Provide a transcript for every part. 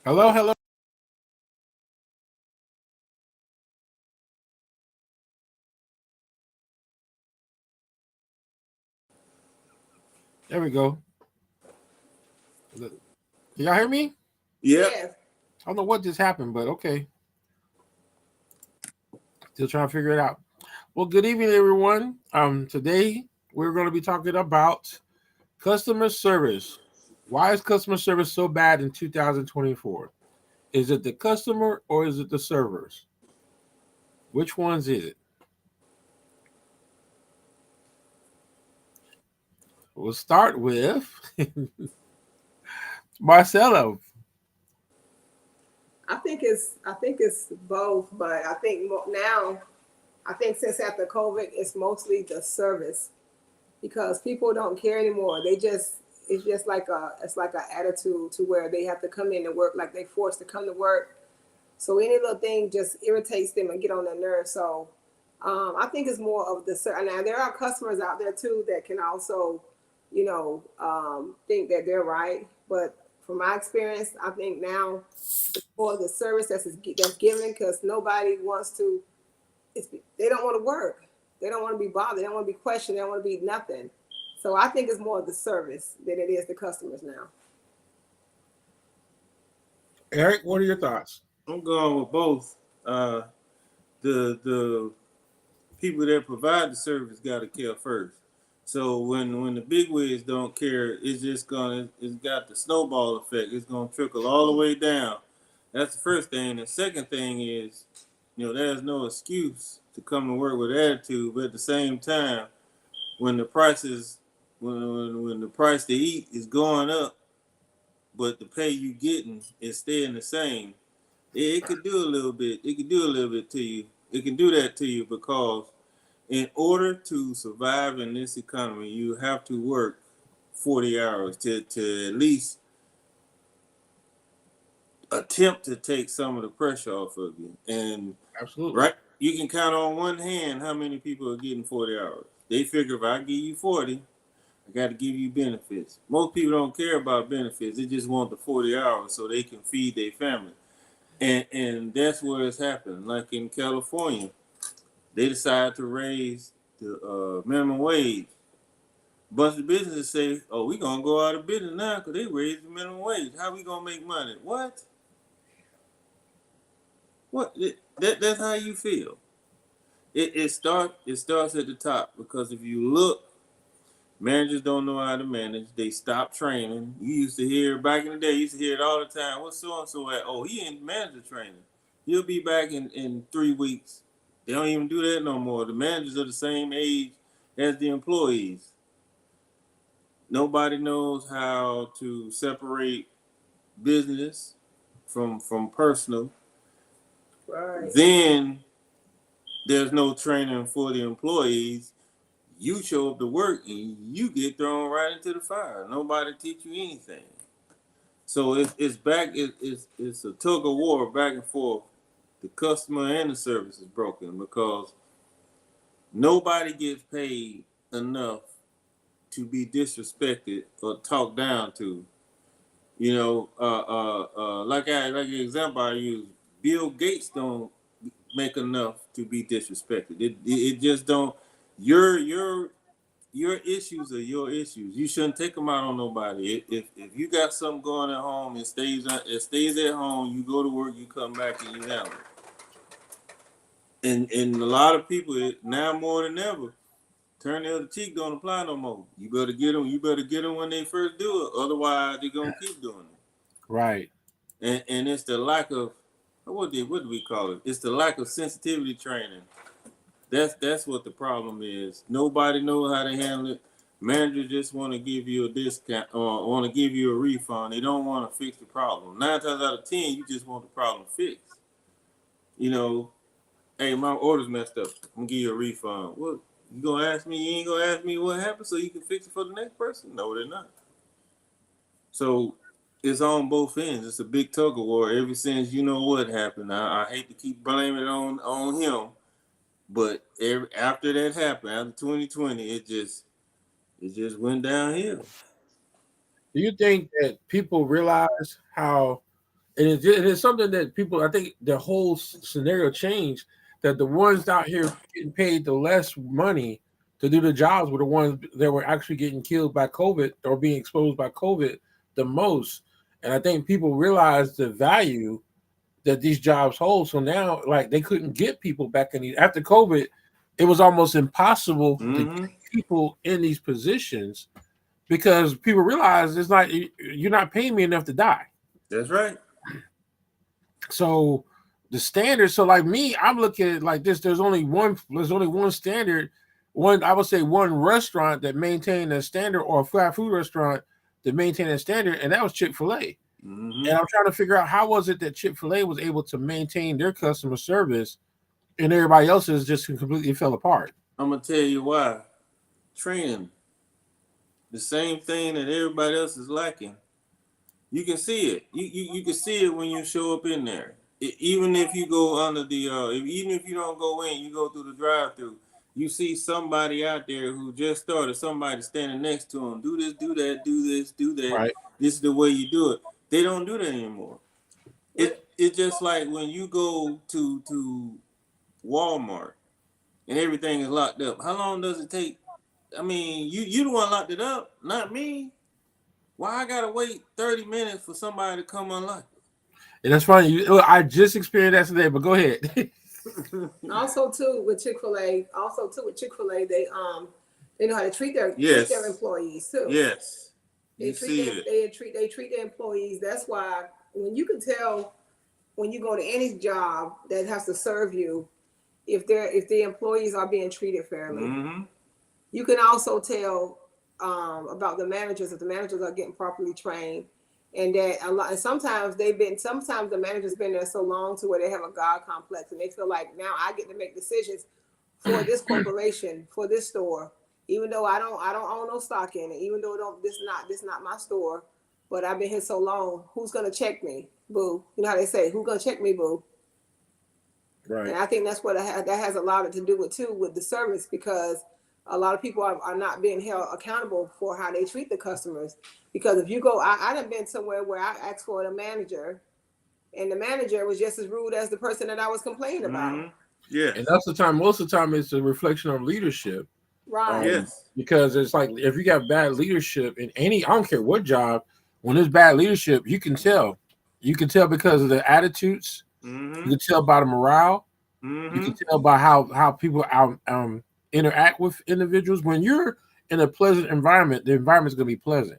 Hello, hello. There we go. Can y'all hear me? Yep. Yes. I don't know what just happened, but okay. Still trying to figure it out. Well, good evening, everyone. Today we're going to be talking about customer service. Why is customer service so bad in 2024? Is it the customer or is it the servers? Which ones is it? We'll start with Marcelo. I think it's both, but I think now I think since after COVID, it's mostly the service because people don't care anymore. They just it's just like a attitude to where they have to come in and work like they forced to come to work. So any little thing just irritates them and get on their nerves. So I think it's more of the now there are customers out there too that can also, think that they're right. But from my experience, I think now it's more the service that's given because nobody wants to. They don't want to work. They don't want to be bothered. They don't want to be questioned. They don't want to be nothing. So I think it's more of the service than it is the customers now. Eric, what are your thoughts? I'm going with both. Uh, the people that provide the service got to care first. So when the big wigs don't care, it's got the snowball effect. It's gonna trickle all the way down. That's the first thing. The second thing is, there's no excuse to come to work with attitude, but at the same time, when the prices when the price to eat is going up, but the pay you getting is staying the same, it could do a little bit. It could do a little bit to you. It can do that to you because in order to survive in this economy, you have to work 40 hours to at least attempt to take some of the pressure off of you. And Absolutely. right, you can count on one hand how many people are getting 40 hours. They figure if I give you 40, I got to give you benefits. Most people don't care about benefits. They just want the 40 hours so they can feed their family. And that's where it's happening. Like in California, they decided to raise the minimum wage. A bunch of businesses say, "Oh, we gonna go out of business now because they raised the minimum wage. How we gonna make money?" What? What? That's how you feel. It starts at the top because if you look, managers don't know how to manage. They stop training. You used to hear back in the day. You used to hear it all the time. What's so and so at? Oh, he in manager training. He'll be back in 3 weeks. They don't even do that no more. The managers are the same age as the employees. Nobody knows how to separate business from personal. Right. Then there's no training for the employees. You show up to work and you get thrown right into the fire. Nobody teach you anything. So it's back. It's a tug of war back and forth. The customer and the service is broken because nobody gets paid enough to be disrespected or talked down to. Like an example I use, Bill Gates don't make enough to be disrespected. It just don't. Your issues are your issues. You shouldn't take them out on nobody. If you got something going at home, it stays at home. You go to work, you come back, and you handle it. And a lot of people now more than ever turn the other cheek. Don't apply no more. You better get them. You better get them when they first do it. Otherwise, they're gonna keep doing it. Right. And it's the lack of what do we call it? It's the lack of sensitivity training. That's what the problem is. Nobody knows how to handle it. Managers just want to give you a discount or want to give you a refund. They don't want to fix the problem. 9 times out of 10, you just want the problem fixed. You know, hey, my order's messed up. I'm gonna give you a refund. What, you gonna ask me? You ain't gonna ask me what happened so you can fix it for the next person? No, they're not. So it's on both ends. It's a big tug of war ever since you know what happened. I hate to keep blaming it on him, but after that happened, after 2020, it just went downhill. Do you think that people realize how And it's something that people, I think the whole scenario changed, that the ones out here getting paid the less money to do the jobs were the ones that were actually getting killed by COVID or being exposed by COVID the most. And I think people realized the value that these jobs hold. So now, like, they couldn't get people back in after COVID, it was almost impossible to get people in these positions because people realize it's like you're not paying me enough to die. That's right. So the standard, so like me, I'm looking at it like this. There's only one standard, I would say one restaurant that maintained a standard, or a fast food restaurant that maintained a standard, and that was Chick-fil-A. And I'm trying to figure out how was it that Chick-fil-A was able to maintain their customer service and everybody else's just completely fell apart. I'm gonna tell you why. Training. The same thing that everybody else is lacking. You can see it. You can see it when you show up in there. Even if you go under the even if you don't go in, you go through the drive-through. You see somebody out there who just started, somebody standing next to them. Do this, do that, do this, do that. Right. This is the way you do it. They don't do that anymore. It's just like when you go to Walmart and everything is locked up. How long does it take? I mean, you the one locked it up, not me. Why I gotta wait 30 minutes for somebody to come unlock it? And that's funny. I just experienced that today, but go ahead. Also, too, with Chick-fil-A, they know how to treat their employees too. Yes. They treat their employees. That's why when you can tell when you go to any job that has to serve you, if the employees are being treated fairly. You can also tell about the managers, if the managers are getting properly trained, and that and sometimes the managers been there so long to where they have a God complex and they feel like now I get to make decisions for this corporation, for this store, even though I don't own no stock in it, even though this not my store, but I've been here so long, who's gonna check me, boo? You know how they say, who's gonna check me, boo? Right. And I think that's what that has a lot to do with too, with the service, because a lot of people are not being held accountable for how they treat the customers. Because if you go, I done been somewhere where I asked for a manager, and the manager was just as rude as the person that I was complaining about. Yeah. And that's the time. Most of the time, it's a reflection of leadership. Right. Yes. Because it's like if you got bad leadership in I don't care what job, when there's bad leadership, you can tell. You can tell because of the attitudes. You can tell by the morale. You can tell by how people interact with individuals. When you're in a pleasant environment, the environment is going to be pleasant.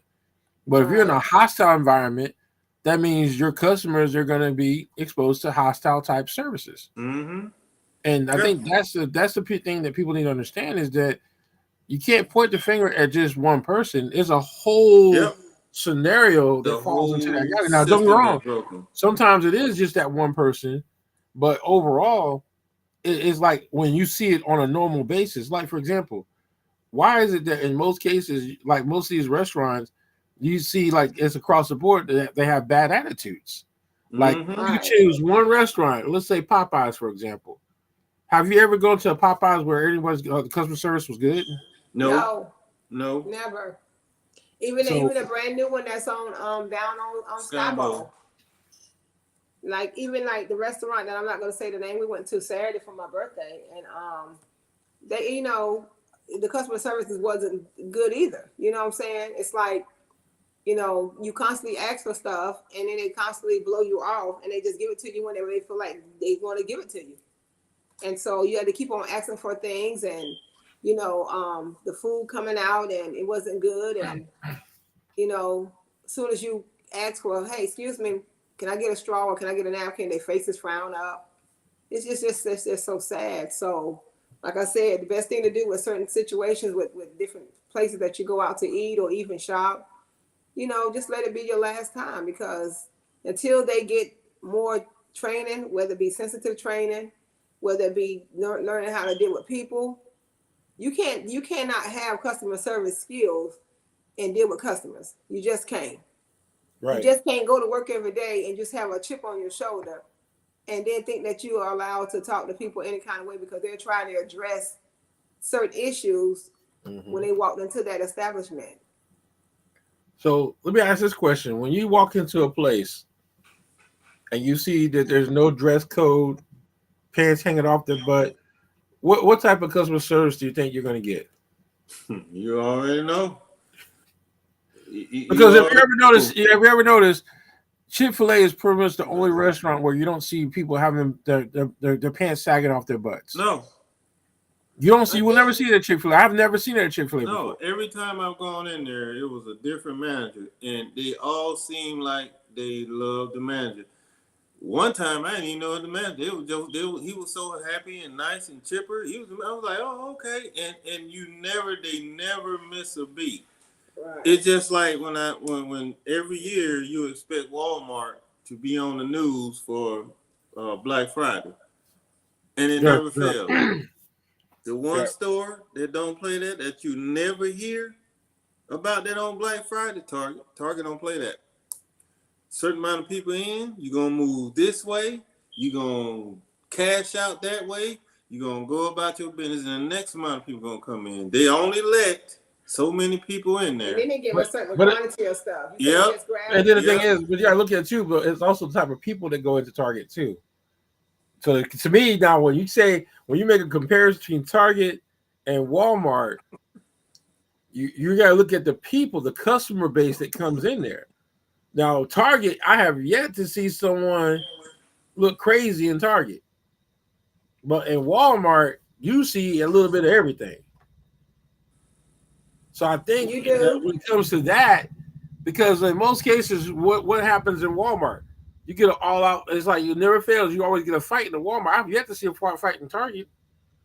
But if you're in a hostile environment, that means your customers are going to be exposed to hostile type services. And I think that's the thing that people need to understand is that you can't point the finger at just one person. It's a whole scenario that falls into that. Now, don't be wrong. Sometimes it is just that one person, but overall, it's like when you see it on a normal basis. Like, for example, why is it that in most cases, like most of these restaurants, you see like it's across the board that they have bad attitudes? Like you choose one restaurant, let's say Popeyes, for example. Have you ever gone to a Popeyes where the customer service was good? No, never. Even a brand new one that's on down on Skybowl. Like even like the restaurant that I'm not going to say the name we went to Saturday for my birthday, and they the customer service wasn't good either. You know what I'm saying? It's like you constantly ask for stuff and then they constantly blow you off and they just give it to you whenever they feel like they want to give it to you. And so you had to keep on asking for things, and the food coming out and it wasn't good, and as soon as you ask for, hey, excuse me, can I get a straw or can I get a napkin? Their faces frown up. It's just so sad. So, like I said, the best thing to do with certain situations with different places that you go out to eat or even shop, just let it be your last time, because until they get more training, whether it be sensitive training, whether it be learning how to deal with people, you cannot have customer service skills and deal with customers. You just can't. Right. You just can't go to work every day and just have a chip on your shoulder and then think that you are allowed to talk to people any kind of way because they're trying to address certain issues when they walked into that establishment. So let me ask this question. When you walk into a place and you see that there's no dress code, pants hanging off their butt, what type of customer service do you think you're going to get? You already know. Because if you ever notice, Chick-fil-A is pretty much the only restaurant where you don't see people having their pants sagging off their butts. No. You don't see. You will never see that at Chick-fil-A. I've never seen that at Chick-fil-A No, before. every time I've gone in there, it was a different manager, and they all seemed like they loved the manager. One time, I didn't even know the manager. He was so happy and nice and chipper. I was like, oh, okay. And they never miss a beat. Right. It's just like when every year you expect Walmart to be on the news for Black Friday, and it never fails. The one store that don't play that you never hear about that on Black Friday, Target. Target don't play that. Certain amount of people in, you're gonna move this way, you're gonna cash out that way, you're gonna go about your business, and the next amount of people gonna come in. They only let so many people in there. And then they give a certain quantity of stuff. Yeah. And then the thing is, but you gotta look at it too, but it's also the type of people that go into Target too. So to me, now when you make a comparison between Target and Walmart, you gotta look at the people, the customer base that comes in there. Now, Target, I have yet to see someone look crazy in Target. But in Walmart, you see a little bit of everything. So I think when it comes to that, because in most cases, what happens in Walmart? You get an all-out, it's like you never fails. You always get a fight in the Walmart. I've yet to see a fight in Target.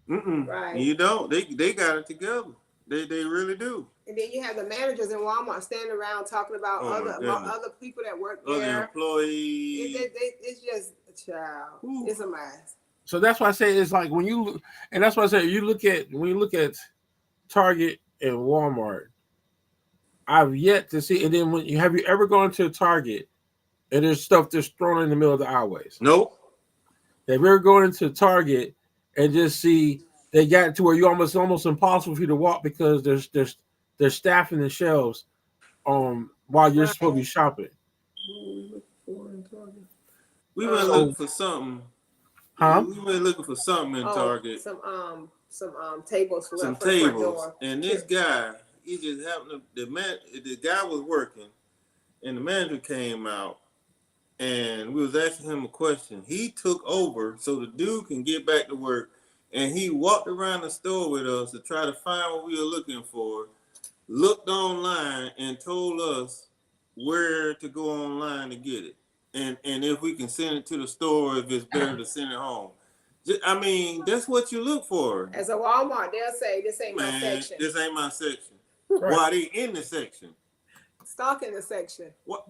Right. You don't. They got it together. They really do. And then you have the managers in Walmart standing around talking about other people that work there. Other employees. It's just a child. Ooh. It's a mess. So that's why I say it's like when you look at Target and Walmart, I've yet to see. And then have you ever gone to a Target and there's stuff just thrown in the middle of the aisleways? Nope. Have you ever gone into Target and just see they got to where you almost impossible for you to walk because they're staffing the shelves while you're supposed to be shopping. We were looking for something. Huh? We were looking for something in Target. Some tables for some for the front tables. door. And this guy, he just happened to the guy was working, and the manager came out, and we was asking him a question. He took over so the dude can get back to work, and he walked around the store with us to try to find what we were looking for. Looked online and told us where to go online to get it, and if we can send it to the store, if it's better to send it home. I mean, that's what you look for. As a Walmart, they'll say, "This ain't my section." This ain't my section. Right. Why they in the section? Stock in the section. What?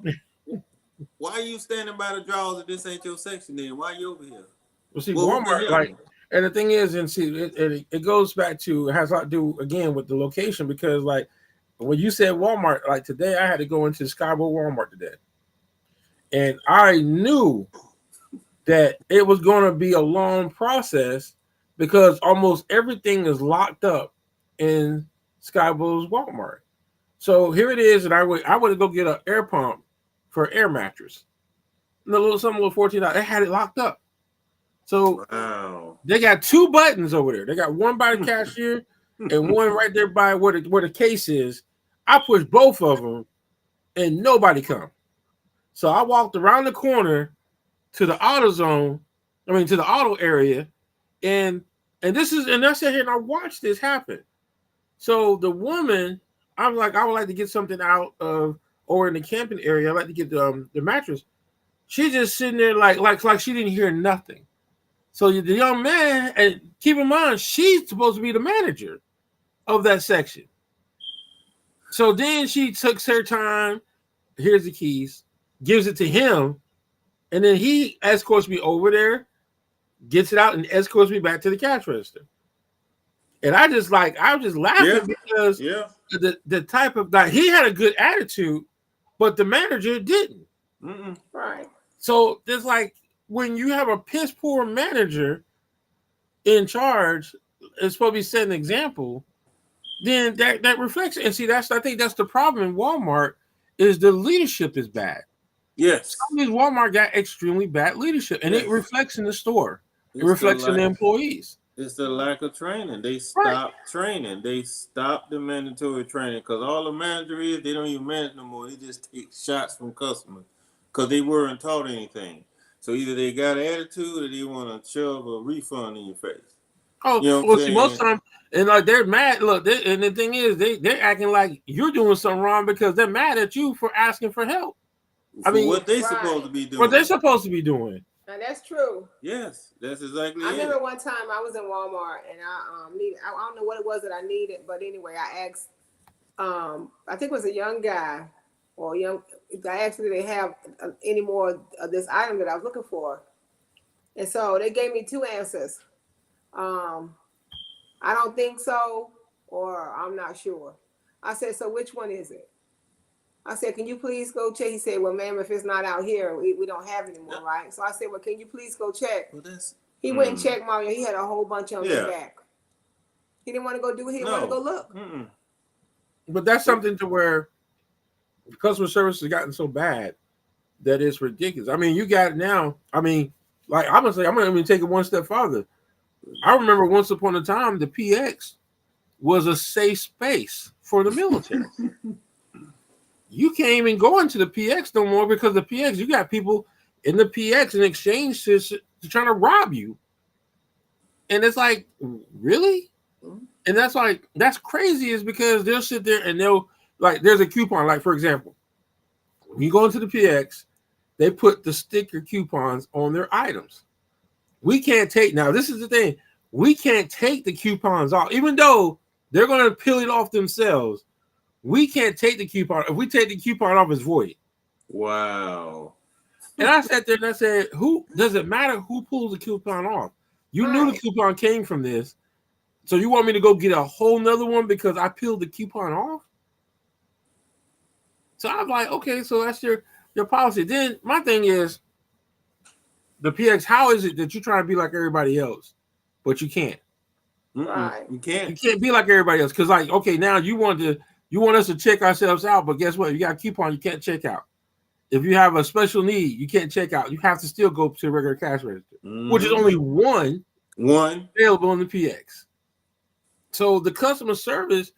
Why are you standing by the drawers if this ain't your section? Then why you over here? Well, see, Walmart, like, and the thing is, and see, it goes back to, it has a lot to do again with the location, because like when you said Walmart, like today I had to go into Scarborough Walmart today, and I knew that it was going to be a long process because almost everything is locked up in Skyborough's Walmart. So here it is, and I went to go get an air pump for an air mattress. And something little $14. They had it locked up. So They got two buttons over there. They got one by the cashier and one right there by where the case is. I pushed both of them, and nobody come. So I walked around the corner to the to the auto area, and I sat here and I watched this happen. So the woman, I'm like, I would like to get something out of, or in the camping area, I'd like to get the mattress. She's just sitting there like she didn't hear nothing. So the young man, and keep in mind, she's supposed to be the manager of that section. So then she took her time. Here's the keys, gives it to him, and then he escorts me over there, gets it out, and escorts me back to the cash register. And I was just laughing because the type of guy, he had a good attitude, but the manager didn't. Right. So there's like, when you have a piss poor manager in charge, it's supposed to be setting an example, then that reflects it. And see, I think that's the problem in Walmart, is the leadership is bad. Yes, Some of these Walmart got extremely bad leadership, and it yes. reflects in the store. It It's the reflects in the lack. employees. It's the lack of training. They Right. stopped training. They stopped the mandatory training because all the manager is, they don't even manage no more. They just take shots from customers because they weren't taught anything. So either they got an attitude or they want to shove a refund in your face. Oh, You know what I'm well, see, most saying? time, and like they're mad. Look, and the thing is, they're acting like you're doing something wrong because they're mad at you for asking for help. I For mean, what they Right. supposed to be what they're doing. supposed to be doing. And that's true. Yes, that's exactly I it. remember one time I was in Walmart and I needed, I don't know what it was that I needed, but anyway, I asked, I think it was a young guy or young, I asked if they have any more of this item that I was looking for. And so they gave me two answers. Um, I don't think so, or I'm not sure. I said, so which one is it? I said, can you please go check? He said, well, ma'am, if it's not out here, we don't have it anymore, right? So I said, well, can you please go check? Well, that's He went and checked Mario. He had a whole bunch of them in yeah. the back. He didn't want to go do it. He didn't want to go No. look. Mm-mm. But that's something to where customer service has gotten so bad that it's ridiculous. I mean, you got now. I mean, like I'm gonna even take it one step farther. I remember once upon a time the PX was a safe space for the military. You can't even go into the PX no more because the PX, you got people in the PX in exchange to trying to rob you. And it's like, really? And that's like, that's crazy, is because they'll sit there and they'll, like, there's a coupon. Like, for example, when you go into the PX, they put the sticker coupons on their items. We can't take, now, this is the thing, we can't take the coupons off, even though they're going to peel it off themselves. We can't take the coupon. If we take the coupon off, it's void. Wow. And I sat there and I said, who does it matter who pulls the coupon off? You knew the Right. coupon came from this. So you want me to go get a whole nother one because I peeled the coupon off? So I'm like, okay, so that's your policy. Then my thing is, the PX, how is it that you try to be like everybody else, but you can't? Right. You You can't. can't be like everybody else. Because, like, okay, now you want us to check ourselves out, but guess what? You got a coupon, you can't check out. If you have a special need, you can't check out. You have to still go to a regular cash register, which is only one available in the PX. So the customer service,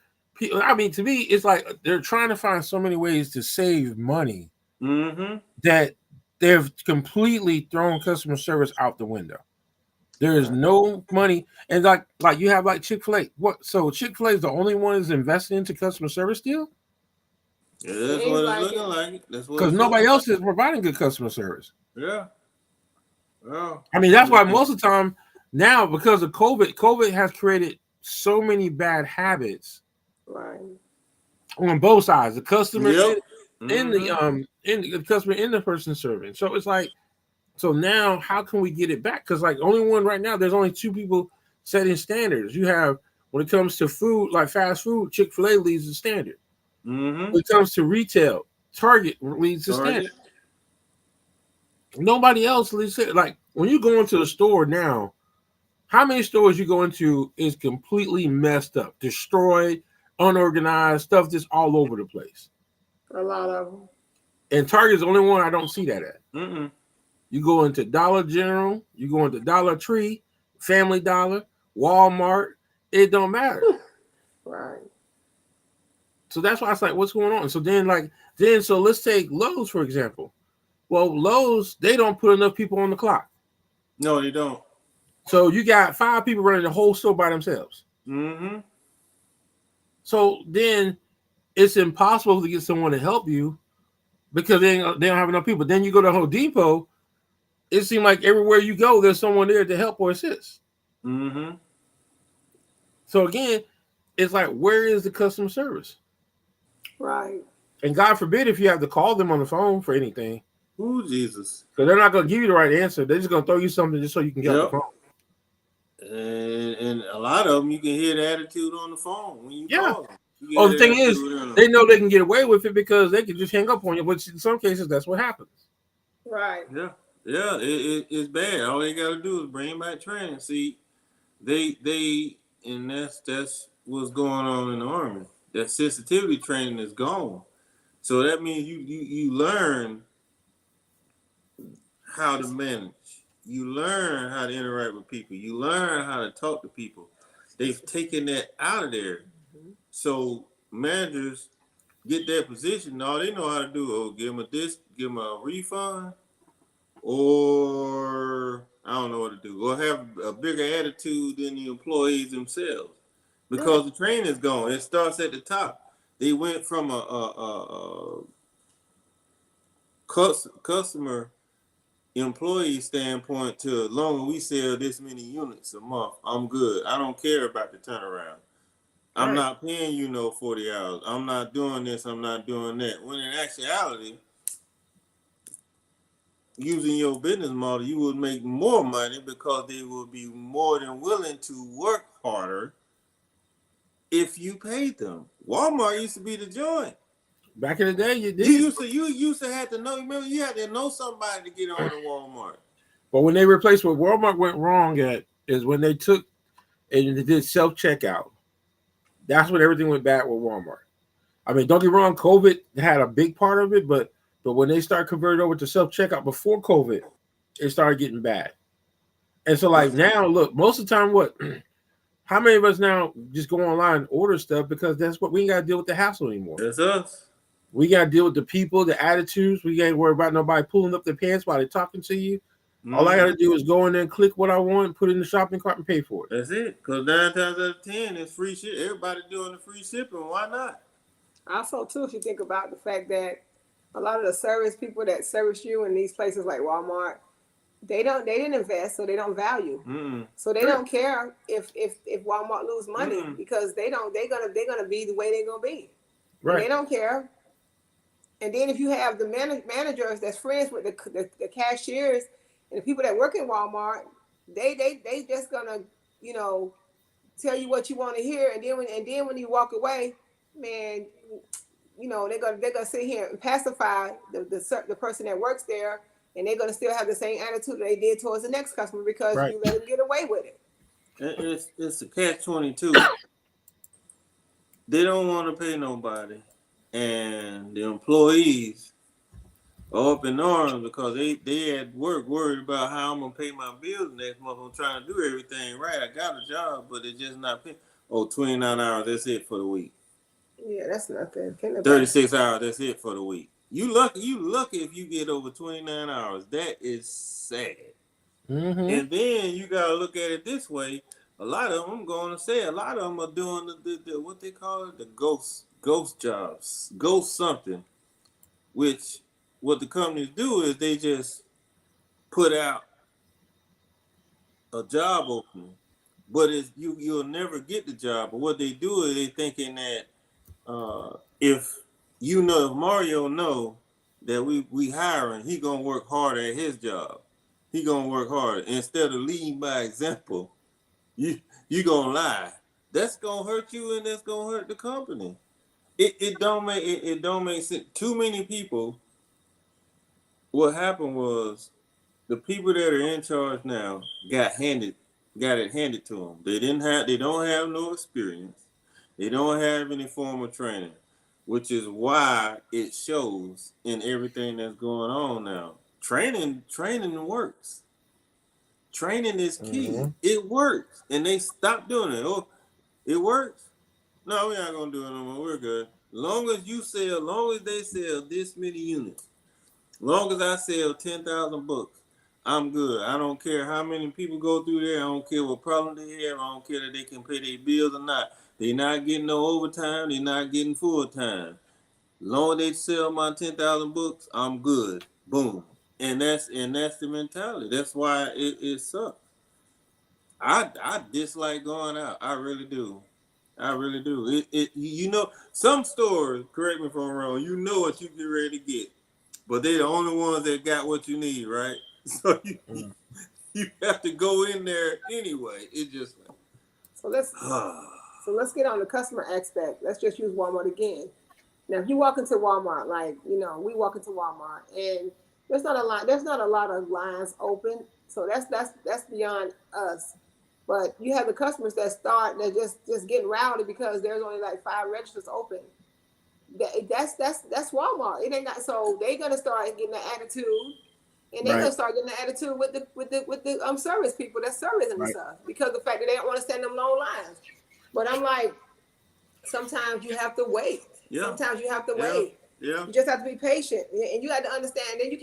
I mean, to me, it's like they're trying to find so many ways to save money that they've completely thrown customer service out the window. There is no money, and like you have like Chick-fil-A. What? So Chick-fil-A is the only one that's investing into customer service still? Yeah, that's Seems what it's like looking it. like. That's what Because it's nobody looking else is providing good customer service. Yeah. Yeah. I mean, that's why most of the time now, because of COVID has created so many bad habits Right. on both sides. The customer Yep. in the customer in the person serving. So it's like, so now how can we get it back? Because like only one right now, there's only two people setting standards. You have, when it comes to food, like fast food, Chick-fil-A leads the standard. When it comes to retail, Target leads the standard. Nobody else leads it. Like when you go into the store now, how many stores you go into is completely messed up, destroyed, unorganized, stuff just all over the place. A lot of them. And Target's the only one I don't see that at. Mm-mm. You go into Dollar General, you go into Dollar Tree, Family Dollar, Walmart, it don't matter. Right. So that's why it's like, what's going on? So so let's take Lowe's, for example. Well, Lowe's, they don't put enough people on the clock. No, they don't. So you got 5 people running the whole store by themselves. So then it's impossible to get someone to help you because they don't have enough people. Then you go to Home Depot, it seems like everywhere you go, there's someone there to help or assist. So again, it's like, where is the customer service? Right. And God forbid if you have to call them on the phone for anything. Ooh, Jesus. Because they're not going to give you the right answer. They're just going to throw you something just so you can get off the phone. And a lot of them, you can hear the attitude on the phone when you call them. Oh, the thing is, they know they can get away with it because they can just hang up on you. But in some cases, that's what happens. Right. Yeah. It's bad. All they got to do is bring back training. See, and that's what's going on in the Army. That sensitivity training is gone. So that means you learn how to manage. You learn how to interact with people. You learn how to talk to people. They've taken that out of there. So managers get that position. All they know how to do, give them a refund, or I don't know what to do, or have a bigger attitude than the employees themselves, because the training is gone. It starts at the top. They went from a customer employee standpoint to, as long as we sell this many units a month, I'm good. I don't care about the turnaround. I'm not paying you no 40 hours. I'm not doing this. I'm not doing that. When in actuality, using your business model, you would make more money because they would be more than willing to work harder if you paid them. Walmart used to be the joint. Back in the day, you did. You used to have to know. Remember, you had to know somebody to get on to Walmart. But when they replaced what Walmart went wrong at is when they took and they did self-checkout. That's when everything went bad with Walmart. I mean, don't get me wrong, COVID had a big part of it, but when they started converting over to self-checkout before COVID, it started getting bad. And so, like, now, look, most of the time, how many of us now just go online and order stuff because that's what we ain't got to deal with the hassle anymore. That's us. We got to deal with the people, the attitudes. We ain't worry about nobody pulling up their pants while they're talking to you. All I got to do is go in there and click what I want, put it in the shopping cart, and pay for it. That's it. Because 9 times out of 10, it's free shit. Everybody doing the free shipping. Why not? Also, too, if you think about the fact that a lot of the service people that service you in these places like Walmart, they didn't invest, so they don't value. So they don't care if Walmart lose money because they're gonna be the way they're gonna be. Right. They don't care. And then if you have the managers that's friends with the cashiers and the people that work in Walmart, they just gonna, tell you what you want to hear, and then when you walk away, man, they're gonna sit here and pacify the person that works there, and they're gonna still have the same attitude that they did towards the next customer because you let them get away with it. It's a catch-22. They don't want to pay nobody, and the employees are up in arms because they at work worried about how I'm gonna pay my bills next month. I'm trying to do everything right. I got a job, but it's just not paying. 29 hours, that's it for the week. Yeah, that's nothing. 36 hours, that's it for the week. You lucky if you get over 29 hours. That is sad. And then you gotta look at it this way. A lot of them, I'm going to say, a lot of them are doing the what they call it, the ghost jobs, ghost something. Which what the companies do is they just put out a job opening, but you'll never get the job. But what they do is they thinking that if Mario know that we hiring, he gonna work harder at his job. He gonna work harder instead of leading by example. You gonna lie. That's gonna hurt you, and that's gonna hurt the company. It don't make sense. Too many people. What happened was the people that are in charge now got it handed to them. They don't have no experience. They don't have any formal training, which is why it shows in everything that's going on now. Training works. Training is key. It works, and they stopped doing it. Oh, it works. No, we're not gonna do it no more. We're good. Long as they sell this many units, long as I sell 10,000 books, I'm good. I don't care how many people go through there. I don't care what problem they have. I don't care that they can pay their bills or not. They're not getting no overtime. They're not getting full time. Long as they sell my 10,000 books, I'm good. Boom. And that's the mentality. That's why it sucks. I dislike going out. I really do. Some stores, correct me if I'm wrong, you know what you get ready to get. But they're the only ones that got what you need, right? So you have to go in there anyway. It just so let's get on the customer aspect. Let's just use Walmart again. Now, if you walk into Walmart, we walk into Walmart, and there's not a lot of lines open. So that's beyond us. But you have the customers that just getting rowdy because there's only like 5 registers open. That's Walmart. It ain't not, so they're gonna start getting the attitude, and they're Right. gonna start getting an attitude with the service people that's servicing the Right. stuff because of the fact that they don't want to stand them long lines. But I'm like, sometimes you have to wait. Yeah. Sometimes you have to Yeah. wait. Yeah. You just have to be patient, and you have to understand. Then you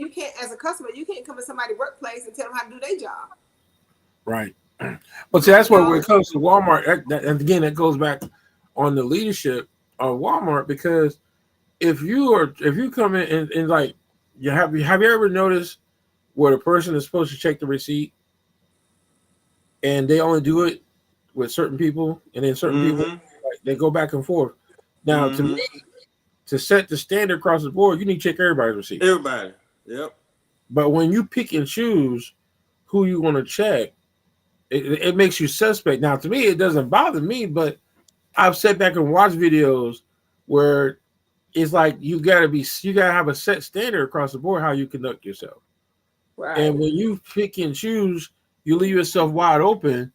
can't, as a customer, you can't come to somebody's workplace and tell them how to do their job. Right. But see, that's where No. when it comes to Walmart, and again, that goes back on the leadership of Walmart, because if you come in and like, have you ever noticed where the person is supposed to check the receipt and they only do it with certain people, and then certain people, Mm-hmm. like, they go back and forth. Now, to Mm-hmm. me, to set the standard across the board, you need to check everybody's receipt. Everybody. Yep. But when you pick and choose who you want to check, it makes you suspect. Now, to me, it doesn't bother me, but I've sat back and watched videos where it's like you gotta have a set standard across the board how you conduct yourself. Right. And when you pick and choose, you leave yourself wide open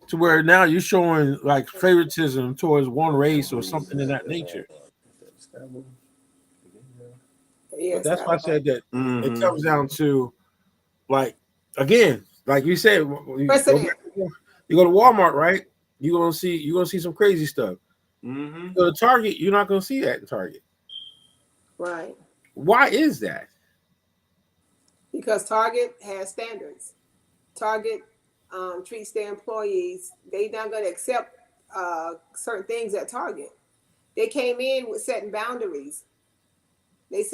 to where now you're showing like favoritism towards one race or something in that nature. Yes, But that's why I said that it Mm-hmm. comes down to, like, again, like you said, you precedent. go to Walmart, right? You're gonna see some crazy stuff. Mm-hmm. Go to Target, you're not gonna see that in Target. Right. Why is that? Because Target has standards. Target treats their employees. They're not going to accept certain things at Target. They came in with setting boundaries. They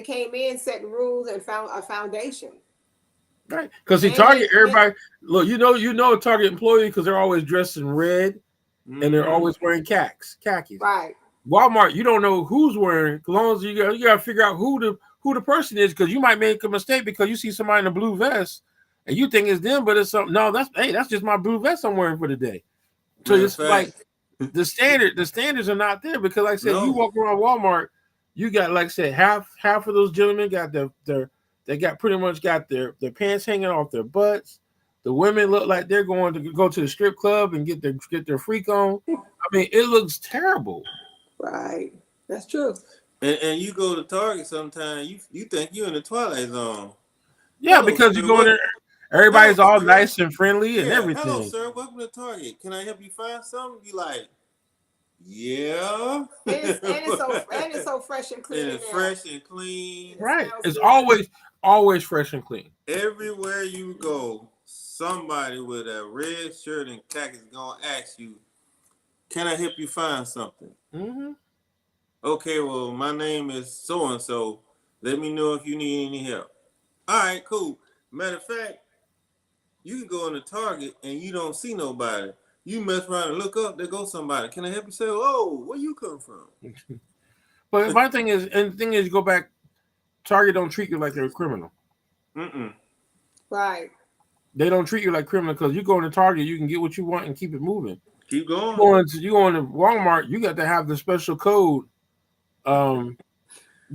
came in setting rules and found a foundation. Right? Because see, And Target, they- everybody look, you know a Target employee because they're always dressed in red and they're always wearing khakis. Right. Walmart, you don't know who's wearing. As long as you got to figure out who the person is, because you might make a mistake because you see somebody in a blue vest and you think it's them, but it's something. No, that's just my blue vest I'm wearing for the day. So Matter it's of like fact. the standards are not there, because like I said, No. you walk around Walmart, you got, like I said, half of those gentlemen got they got pretty much got their pants hanging off their butts. The women look like they're going to go to the strip club and get their freak on. I mean, it looks terrible. Right. That's true. And you go to Target sometimes, you think you're in the Twilight Zone. Yeah, Hello, because sir. you go in there, everybody's Hello, all sir. nice and friendly and Yeah. everything. Hello, sir. Welcome to Target. Can I help you find something? You like, yeah. And it's so fresh and clean. And in it's there. fresh and clean. Right. smells It's good. always fresh and clean. Everywhere you go, somebody with a red shirt and khakis gonna ask you, "Can I help you find something?" Mm-hmm. Okay, well, my name is so and so. Let me know if you need any help. All right, cool. Matter of fact, you can go into Target and you don't see nobody. You mess around and look up, there goes somebody. Can I help you? Say, oh, where you come from? But my thing is, and the thing is, you go back, Target don't treat you like they're a criminal. Mm-mm. Right. They don't treat you like criminal, because you go into Target, you can get what you want and keep it moving. Keep going. You go into Walmart, you got to have the special code. You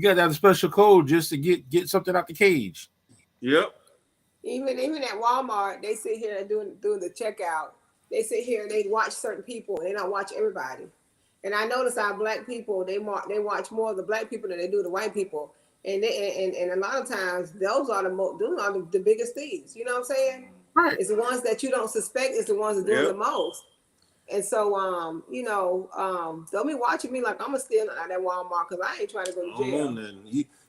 got to have the special code just to get something out the cage. Yep. Even at Walmart, they sit here and doing the checkout. They sit here and they watch certain people and they don't watch everybody. And I notice our black people, they watch more of the black people than they do the white people. And a lot of times those are the biggest thieves. You know what I'm saying? Right. It's the ones that you don't suspect is the ones that do Yep. the most. And so they'll be watching me like I'm gonna steal out of that Walmart because I ain't trying to go to jail.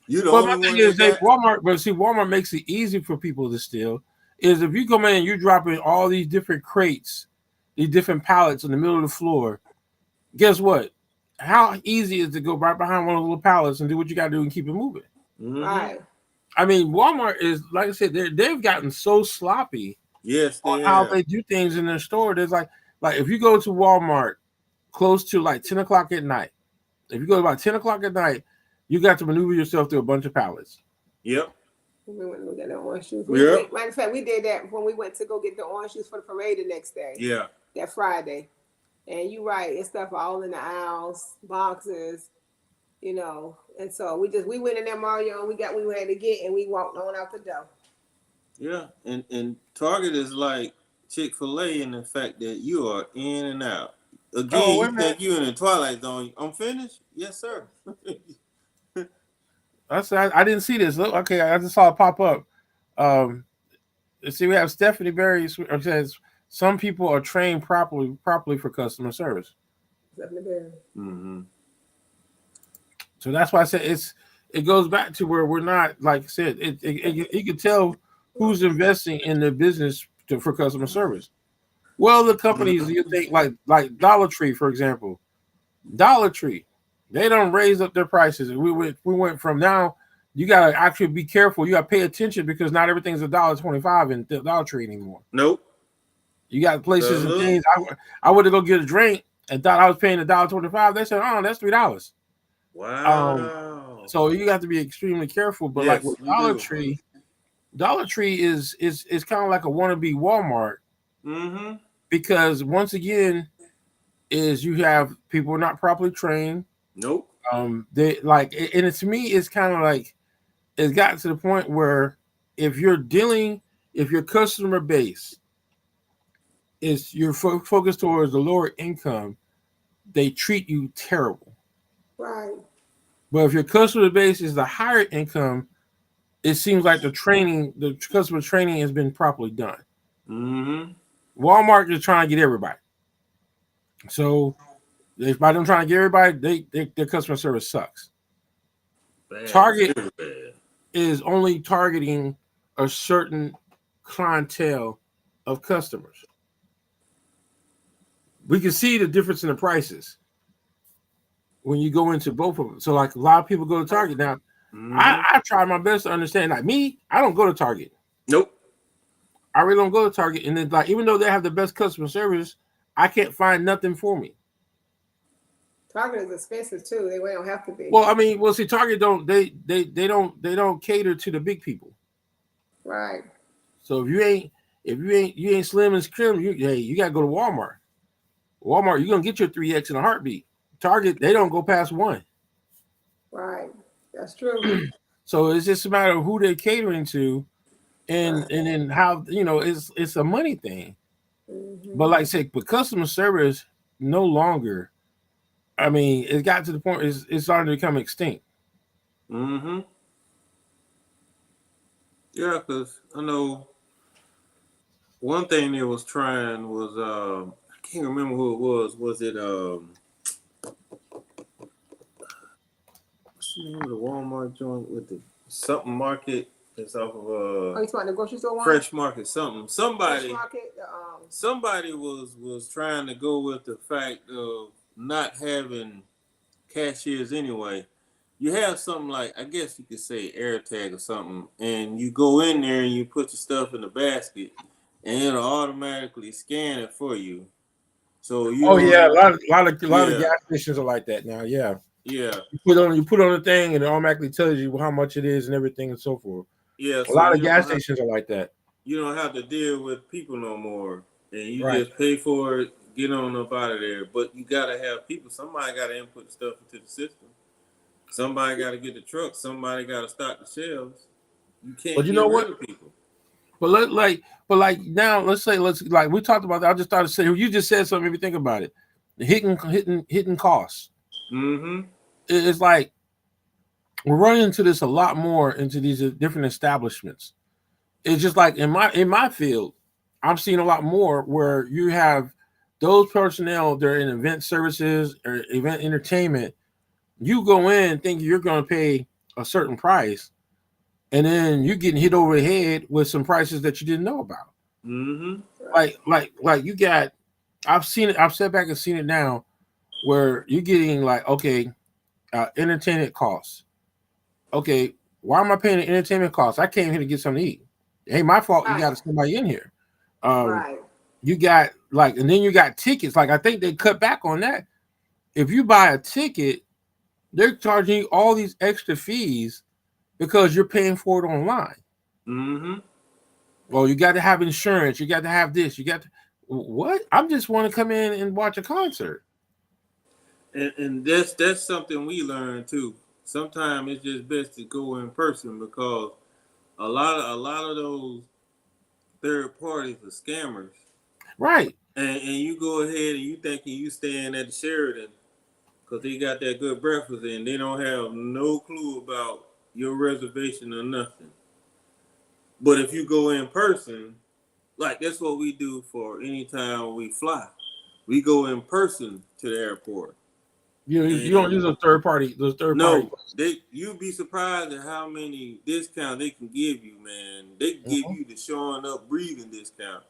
You the But my only thing one is, that got... Walmart makes it easy for people to steal. Is if you come in and you drop in all these different crates, these different pallets in the middle of the floor, guess what? How easy is it to go right behind one of those little pallets and do what you got to do and keep it moving? Mhm. Right. I mean, Walmart is, like I said, they've gotten so sloppy Yes, they on how have. they do things in their store. There's like if you go to Walmart close to like 10 o'clock at night, if you go about 10 o'clock at night, you got to maneuver yourself through a bunch of pallets. Yep. We went and looked at the orange juice. Yep. Matter of fact, we did that when we went to go get the orange juice for the parade the next day. Yeah. That Friday. And you're right, it's stuff all in the aisles, boxes, And so we went in there, Mario, and we had to get, and we walked on out the door. Yeah. And Target is like Chick-fil-A in the fact that you are in and out. Again, you think you're in the Twilight Zone. I'm finished? Yes, sir. I didn't see this. Look, okay, I just saw it pop up. Um, see, we have Stephanie Berry says some people are trained properly for customer service. Definitely. Mm-hmm. So that's why I said it goes back to where we're not, like I said, you can tell who's investing in their business for customer service. Well, the companies you think like Dollar Tree, for example, Dollar Tree, they don't raise up their prices. We went from now. You gotta actually be careful. You gotta pay attention because not everything's $1.25 in the Dollar Tree anymore. Nope. You got places and look. things. I went to go get a drink and thought I was paying $1.25. They said, "Oh, that's $3." Wow. So you have to be extremely careful. But like Yes, with we do. Dollar Tree is kind of like a wannabe Walmart Mm-hmm. because once again, is you have people not properly trained. Nope. They like, and to me, it's kind of like it's gotten to the point where if your customer base is you're focused towards the lower income, they treat you terrible. Right. But if your customer base is the higher income, it seems like the customer training has been properly done. Mm-hmm. Walmart is trying to get everybody. So if by them trying to get everybody, their customer service sucks. Bad. Target Bad. is only targeting a certain clientele of customers. We can see the difference in the prices when you go into both of them. So like a lot of people go to Target now. Mm-hmm. I try my best to understand. Like me, I don't go to Target. Nope. I really don't go to Target. And then like even though they have the best customer service, I can't find nothing for me. Target is expensive too. They don't have to be. Well, I mean, see, Target don't they don't cater to the big people. Right. So if you ain't slim and scrim, you gotta go to Walmart. Walmart, you're gonna get your 3X in a heartbeat. Target, they don't go past 1. Right. That's true. So it's just a matter of who they're catering to, and then how it's a money thing. Mm-hmm. But like I said, but customer service no longer. I mean, it got to the point it's starting to become extinct. Mm-hmm. Yeah, because I know one thing they was trying was I can't remember who it was. Was it what's the name of the Walmart joint with the something market that's off of Oh, you talking the grocery store one? Fresh Market something. Fresh Market. Somebody was trying to go with the fact of not having cashiers anyway. You have something like, I guess you could say AirTag or something, and you go in there and you put your stuff in the basket, and it'll automatically scan it for you. So you Oh don't yeah, have, a lot of Yeah. gas stations are like that now. Yeah, yeah, you put on the thing and it automatically tells you how much it is and everything and so forth. yeah. A So lot of gas stations are like that. you don't have to deal with people no more, and you Right. just pay for it, get on up out of there. But you gotta have people. Somebody gotta input stuff into the system. Somebody gotta get the truck. Somebody gotta stock the shelves. You can't But you get know rid what? of people. But like now, let's like we talked about that. I just started saying you just said something. If you think about it, the hitting costs. Mm-hmm. It's like we're running into this a lot more into these different establishments. It's just like in my field, I'm seeing a lot more where you have those personnel that are in event services or event entertainment. You go in thinking you're going to pay a certain price, and then you're getting hit over the head with some prices that you didn't know about. Mm-hmm. Like you got, I've seen it. I've sat back and seen it now, where you're getting like, okay, entertainment costs. Okay, why am I paying the entertainment costs? I came here to get something to eat. It ain't my fault. You got somebody in here. Right. You got like, and then you got tickets. Like I think they cut back on that. If you buy a ticket, they're charging you all these extra fees because you're paying for it online. Mm-hmm. Well, you got to have insurance. You got to have this. You got to what? I just want to come in and watch a concert. And that's something we learned too. Sometimes it's just best to go in person because a lot of those third parties are scammers. Right. And you go ahead and you thinking you staying at the Sheridan because they got that good breakfast and they don't have no clue about your reservation or nothing. But if you go in person, like that's what we do for any time we fly. We go in person to the airport. You don't use a third party. Those third party. No, you'd be surprised at how many discounts they can give you, man. They can give you the showing up, breathing discount,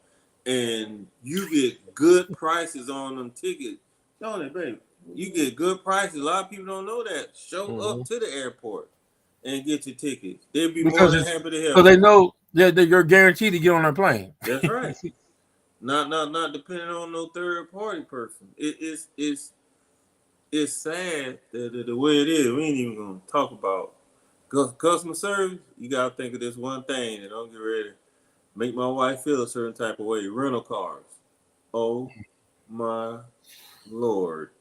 and you get good prices on them tickets. Don't it, baby? You get good prices. A lot of people don't know that. Show up to the airport and get your tickets. They'll be more than happy to help. So they know that you're guaranteed to get on that plane. That's right. Not depending on no third party person. It's sad that the way it is. We ain't even gonna talk about customer service. You gotta think of this one thing, and don't get ready. Make my wife feel a certain type of way. Rental cars. Oh my Lord.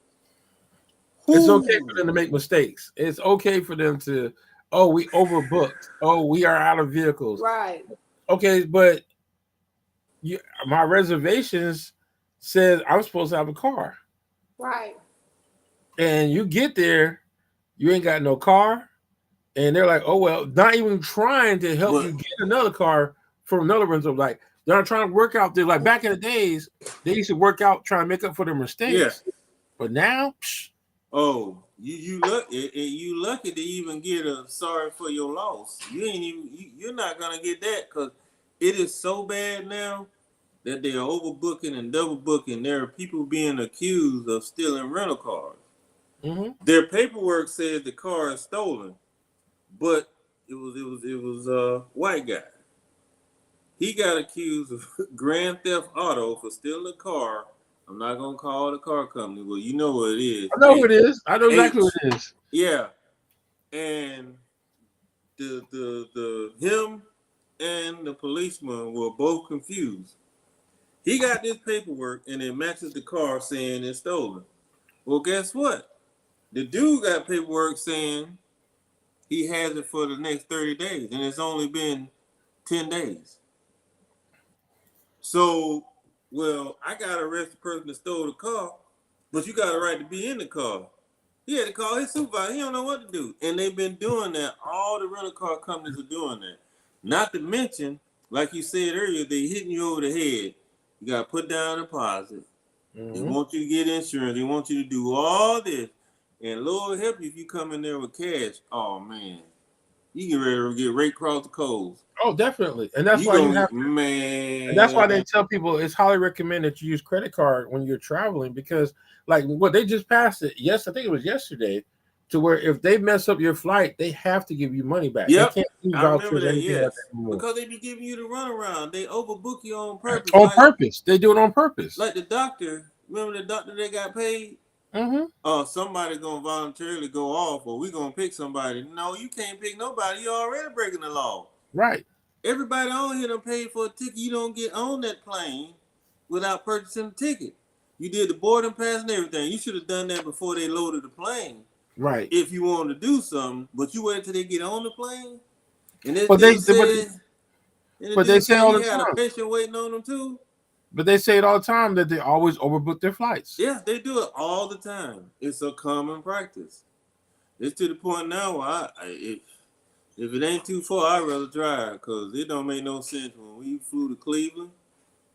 It's okay for them to make mistakes. It's okay for them to, we overbooked. Oh, we are out of vehicles. Right. Okay, but my reservations says I'm supposed to have a car. Right. And you get there, you ain't got no car, and they're like, "Oh well," not even trying to help you get another car from another rental. Like they're not trying to work out there. Like back in the days, they used to work out trying to make up for their mistakes. Yeah. But now, you lucky to even get a sorry for your loss. You're not gonna get that because it is so bad now that they're overbooking and double booking. There are people being accused of stealing rental cars. Mm-hmm. Their paperwork says the car is stolen, but it was a white guy. He got accused of grand theft auto for stealing a car. I'm not gonna call the car company, but you know what it is. I know who it is. I know exactly who it is. Yeah, and the him and the policeman were both confused. He got this paperwork and it matches the car saying it's stolen. Well, guess what? The dude got paperwork saying he has it for the next 30 days, and it's only been 10 days. So, I got to arrest the person that stole the car, but you got a right to be in the car. He had to call his supervisor. He don't know what to do. And they've been doing that. All the rental car companies are doing that. Not to mention, like you said earlier, they hitting you over the head. You got to put down a deposit. Mm-hmm. They want you to get insurance. They want you to do all this. And Lord help you if you come in there with cash. Oh, man. You get ready to get right across the coals. Oh, definitely. And that's why you have to. Man. And that's why they tell people it's highly recommended that you use credit card when you're traveling because, like, they just passed it. Yes, I think it was yesterday, to where if they mess up your flight, they have to give you money back. Yep. They can't use vouchers or anything like that because they be giving you the runaround. They overbook you on purpose. On purpose. They do it on purpose. Like the doctor. Remember the doctor that got paid? Mm-hmm. Somebody gonna voluntarily go off, or we gonna pick somebody. No, you can't pick nobody. You're already breaking the law. Right. Everybody on here done paid for a ticket. You don't get on that plane without purchasing a ticket. You did the boarding pass and everything. You should have done that before they loaded the plane. Right. If you wanted to do something, but you wait until they get on the plane. And but they say all the time. Had a patient waiting on them too. But they say it all the time that they always overbook their flights. Yeah, they do it all the time. It's a common practice. It's to the point now where if it ain't too far, I'd rather drive because it don't make no sense. When we flew to Cleveland,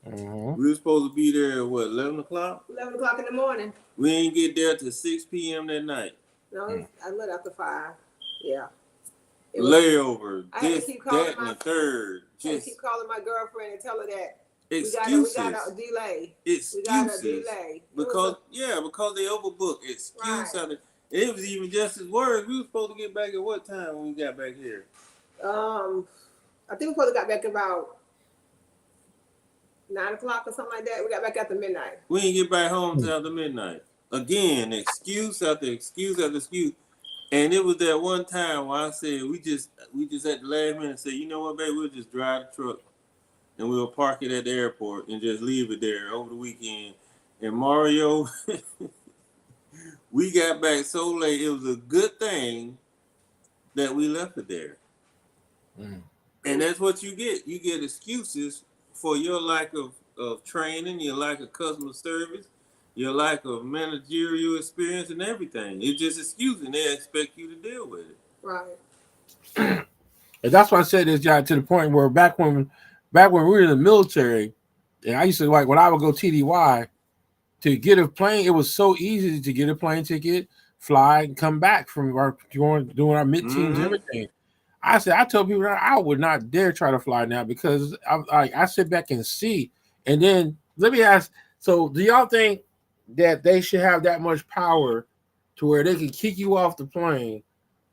we were supposed to be there at 11 o'clock? 11 o'clock in the morning. We ain't get there till 6 p.m. that night. No, I left after 5. Yeah. Layover. This, that, and the third. I keep calling my girlfriend and tell her that. Excuses. We got a delay. Excuses. We got a delay. Because they overbooked. Excuse something. It was even just as worse. We were supposed to get back at what time when we got back here? I think we supposed to got back about 9 o'clock or something like that. We got back after midnight. We didn't get back home till after midnight. Again, excuse after excuse after excuse. And it was that one time where I said we just at the last minute said, you know what, babe, we'll just drive the truck. And we'll park it at the airport and just leave it there over the weekend. And Mario, we got back so late. It was a good thing that we left it there. Mm. And that's what you get. You get excuses for your lack of training, your lack of customer service, your lack of managerial experience and everything. It's just excuses. They expect you to deal with it. Right. And that's why I said this, John, to the point where back when we were in the military, and I used to like when I would go TDY to get a plane, it was so easy to get a plane ticket, fly, and come back from our doing our mid teams and Mm-hmm. everything. I told people that I would not dare try to fly now because I sit back and see. And then let me ask, so do y'all think that they should have that much power to where they can kick you off the plane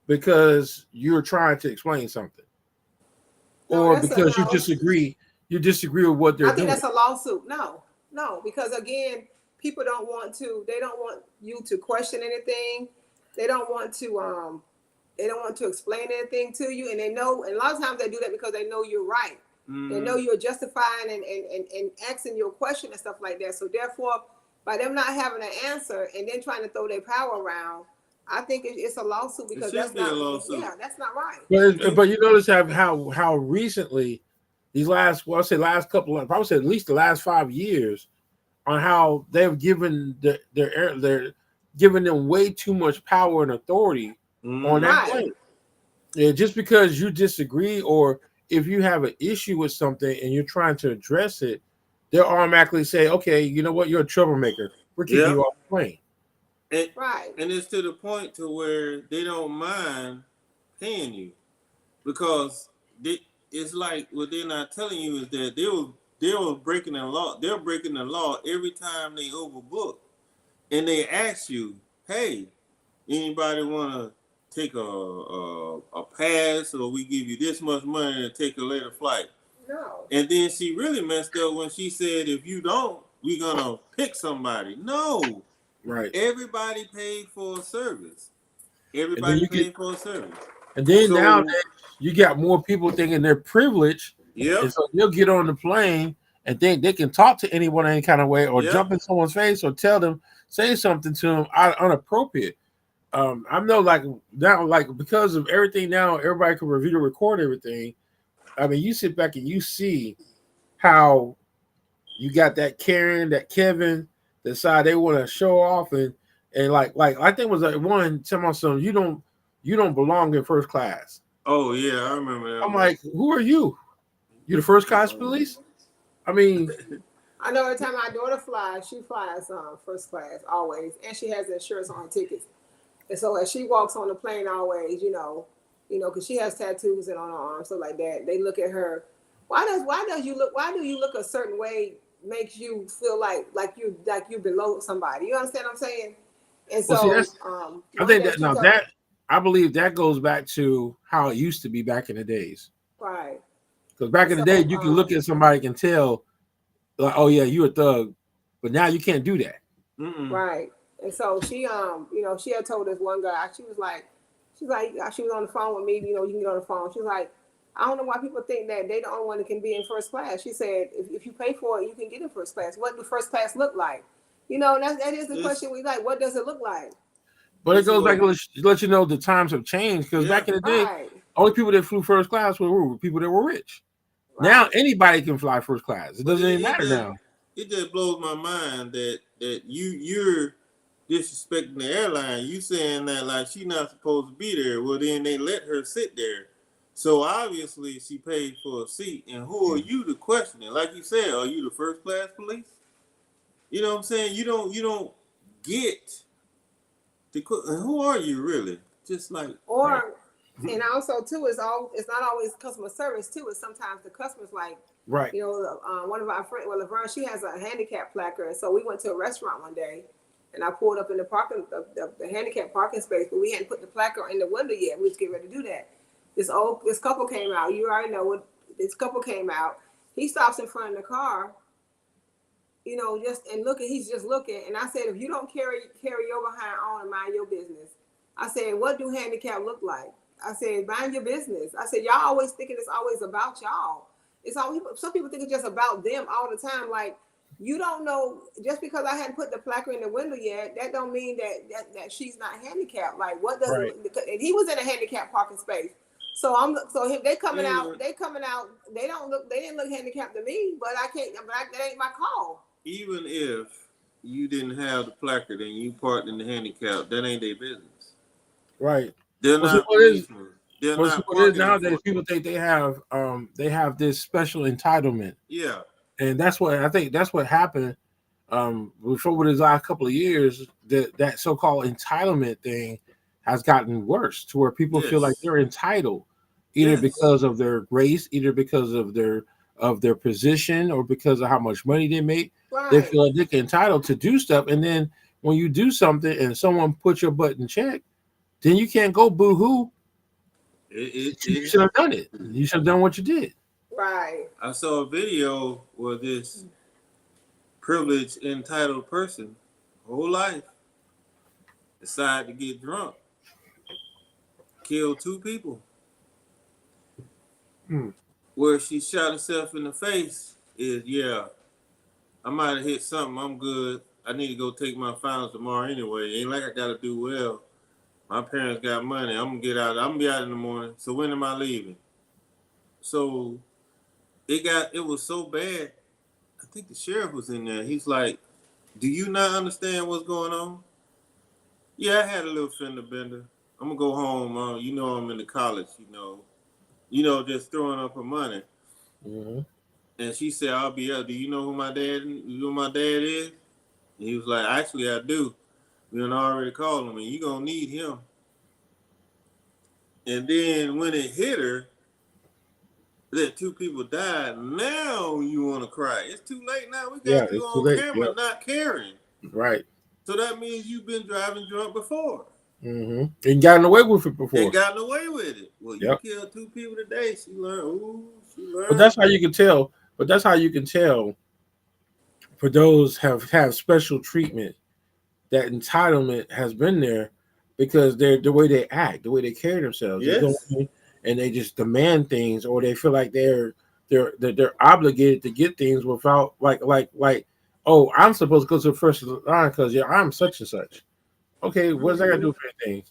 because you're trying to explain something, No, or that's a because no. you disagree with what they're I think doing? that's a lawsuit. No, no, because again, people don't want to. They don't want you to question anything. They don't want to. They don't want to explain anything to you, and they know. And a lot of times they do that because they know you're right. They know Mm-hmm. you're justifying and asking your question and stuff like that. So therefore, by them not having an answer and then trying to throw their power around, I think it's a lawsuit It because should that's be a not. lawsuit. Yeah, that's not right. And But you notice how recently these last, well, I say last couple of, probably say at least the last 5 years, on how they've given their giving them way too much power and authority on mm-hmm. that Right. plane. Yeah, just because you disagree or if you have an issue with something and you're trying to address it, they'll automatically say, "Okay, you know what? You're a troublemaker. We're kicking Yeah. you off the plane." And, Right. and it's to the point to where they don't mind paying you because it's like what they're not telling you is that they were breaking the law. They're breaking the law every time they overbook, and they ask you, "Hey, anybody want to take a pass, or we give you this much money to take a later flight?" No. And then she really messed up when she said, "If you don't, we're gonna pick somebody." No, Right. everybody paid for a service. And then Everybody you get paid for a service. and then nowadays So, you got more people thinking they're privileged, and yep, so they'll get on the plane and think they can talk to anyone any kind of way, or yep. jump in someone's face, or tell them, say something to them inappropriate. I know, like now, like because of everything now, everybody can review and record everything. I mean, you sit back and you see how you got that Karen, that Kevin, decide they want to show off and like I think it was like one tell me something, you don't belong in first class. Oh yeah, I remember that I'm one. like, who are you? You the first class police? I mean, I know every time my daughter flies, she flies first class always, and she has insurance on her tickets. And so as she walks on the plane, always, because she has tattoos and on her arms, stuff like that. They look at her. Why do you look a certain way? Makes you feel like you below somebody. You understand what I'm saying? And well, see, so that's I one think day that she now told, that I believe that goes back to how it used to be back in the days. right. Because back And in the so day, you can look at somebody and tell, like, oh yeah, you a thug, but now you can't do that. Mm-mm. right. And so she had told this one guy, she was on the phone with me, you can get on the phone. She was like, I don't know why people think that they the only one that can be in first class. She said, if you pay for it, you can get in first class. What do first class look like? And that is the This question we like. What does it look like? But it this is goes back what. to let you know the times have changed. Because Yeah, back in the day, Right, only people that flew first class were people that were rich. Now right. anybody can fly first class. It but doesn't it, even it matter just now. it just blows my mind that you're disrespecting the airline. You saying that like she not supposed to be there. Well, then they let her sit there. So obviously she paid for a seat. And who are you to question it? Like you said, are you the first class police? You know what I'm saying? You don't get the who are you really? Just like Right. Or and also too, it's not always customer service too. It's sometimes the customers like, Right. one of our friends, well, Laverne, she has a handicap placard, and so we went to a restaurant one day, and I pulled up in the handicap parking space, but we hadn't put the placard in the window yet. We was getting ready to do that. This couple came out. You already know what this couple came out. He stops in front of the car, just and looking. He's just looking, and I said, if you don't carry your behind on and mind your business, I said, what do handicap look like? I said, mind your business. I said, y'all always thinking it's always about y'all. It's always some people think it's just about them all the time. Like you don't know just because I hadn't put the placard in the window yet, that don't mean that she's not handicapped. Like what does Right. it? And he was in a handicapped parking space. So they coming out. even They coming out. They don't look. They didn't look handicapped to me. But I can't. That ain't my call. even if you didn't have the placard and you parked in the handicap, that ain't their business. Right. They're Well, see not what is policemen. They're Well, see, not what it is parking them nowadays, for. people think they have this special entitlement, Yeah. and that's what I think. That's what happened before the last couple of years. That so-called entitlement thing has gotten worse to where people feel like Yes. they're entitled, either Yes. because of their race, either because of their position, or because of how much money they make. They Right. feel like they're entitled to do stuff, and then when you do something and someone puts your butt in check, then you can't go boo-hoo. You It should have done it. You should have done what you did. Right. I saw a video where this privileged, entitled person, whole life, decided to get drunk, killed 2 people. Hmm. Where she shot herself in the face is, yeah, I might have hit something. I'm good. I need to go take my finals tomorrow anyway. Ain't like I gotta do well. My parents got money. I'm gonna get out. I'm gonna be out in the morning. So when am I leaving? So it was so bad. I think the sheriff was in there. He's like, "Do you not understand what's going on?" Yeah, I had a little fender bender. I'm gonna go home. You know, I'm in the college. Just throwing up her money. Mm-hmm. And she said, "I'll be up. Do you know who my dad? You know who my dad is?" And he was like, "Actually, I do. We done already called him, and you gonna need him." And then when it hit her, that 2 people died. Now you want to cry? It's too late now. We Yeah, got you it's too on late. camera Yeah, not caring. right. So that means you've been driving drunk before Mm-hmm. And gotten away with it and before. gotten away with it. Well, you Yep. killed 2 people today. She learned. Ooh, she But that's learned. how you can tell. But that's how you can tell for those have special treatment. That entitlement has been there because they're the way they act, the way they carry themselves. They go Yes. in and they just demand things, or they feel like they're obligated to get things without like oh, I'm supposed to go to the first line because yeah, I'm such and such. Okay, what's that got to do Mhm. with anything?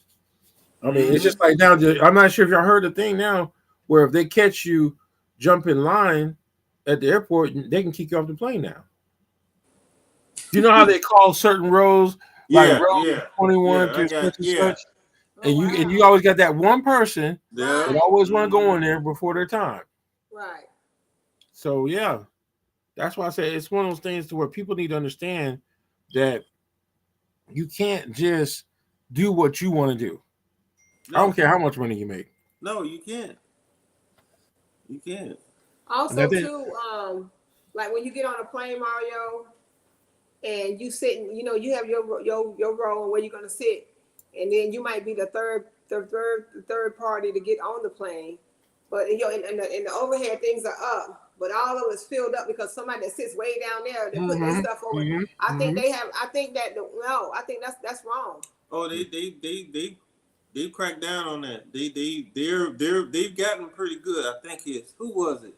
I mean, it's Mm-hmm. just like now. I'm not sure if y'all heard the thing now where if they catch you jump in line at the airport, they can kick you off the plane now. You know how they call certain rows like Yeah. row Yeah. 21 Yeah. I through got. such and Yeah. such, Oh and you wow. always got that one person Yeah. that Right. always want to go Mm-hmm. in there before their time. Right. So yeah, that's why I say it's one of those things to where people need to understand that you can't just do what you want to do. I don't No. care how much money you make. No, you can't. You can't. And I Also, think too, like when you get on a plane, Mario, and you sitting, you have your row and where you're gonna sit, and then you might be the third party to get on the plane, but in the overhead things are up, but all of it's filled up because somebody that sits way down there, they're putting their mm-hmm, stuff over. mm-hmm, I think mm-hmm. they have. I think that no, I think that's wrong. Oh, they cracked down on that. They've gotten pretty good. I think it's who was it?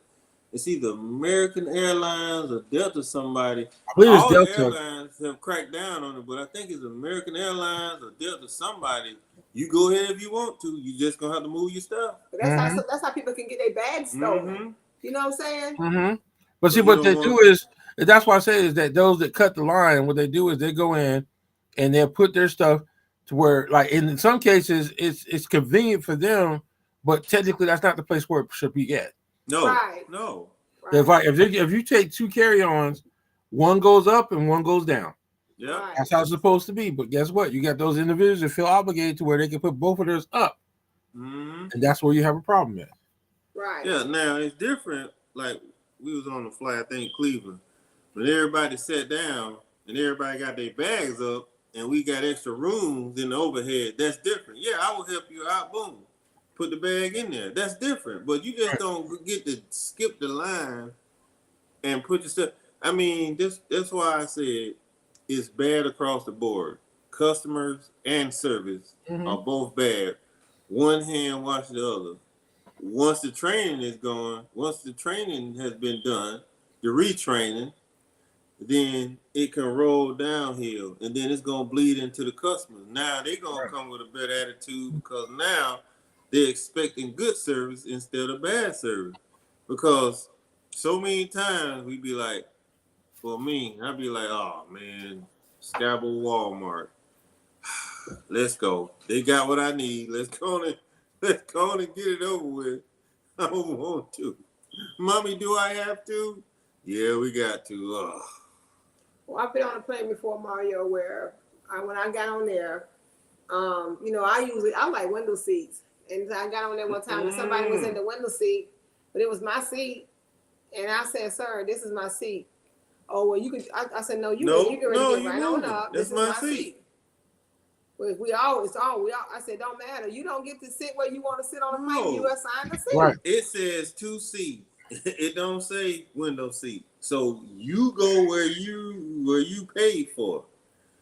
It's either American Airlines or Delta somebody. I believe it's All the Delta. airlines have cracked down on it, but I think it's American Airlines or Delta somebody. You go ahead if you want to. You just gonna have to move your stuff. But Mm-hmm, that's how people can get their bags stolen. Mm-hmm. You know what I'm saying? mm-hmm. But see, But you what don't they do want. is that's why I say is that those that cut the line, what they do is they go in and they'll put their stuff to where, like in some cases, it's convenient for them, but technically that's not the place where it should be at. No, Right. no. If Right. I if you take 2 carry-ons, one goes up and one goes down. Yep. Right. That's how it's supposed to be. But guess what? You got those individuals that feel obligated to where they can put both of theirs up, Mm-hmm. and that's where you have a problem at. Right. Yeah. Now it's different. Like we was on the flight, I think Cleveland. When everybody sat down and everybody got their bags up and we got extra rooms in the overhead, that's different. Yeah, I will help you out. Boom. Put the bag in there. That's different. But you just don't get to skip the line and put your stuff. I mean, that's why I said it's bad across the board. Customers and service Mm-hmm. are both bad. One hand wash the other. Once the training is gone, once the training has been done, the retraining, then it can roll downhill and then it's going to bleed into the customers. Now they're going to Right. come with a better attitude because now they're expecting good service instead of bad service. Because so many times we be like, for me, I'd be like, oh man, Scabble Walmart. Let's go. They got what I need. Let's go on Let's go on and get it over with. I don't want to. Mommy, do I have to? Yeah, we got to. Well, I've been on a plane before, Mario, where when I got on there, I like window seats. And I got on there one time and somebody was in the window seat, but it was my seat. And I said, "Sir, this is my seat." Oh, well, you can. I said, "No, you can get right on up. That's This is my my seat." seat. Well, I said, "Don't matter. You don't get to sit where you want to sit on the plane. You assign the seat." Right. It says 2 seat. It don't say window seat. So you go where you paid for.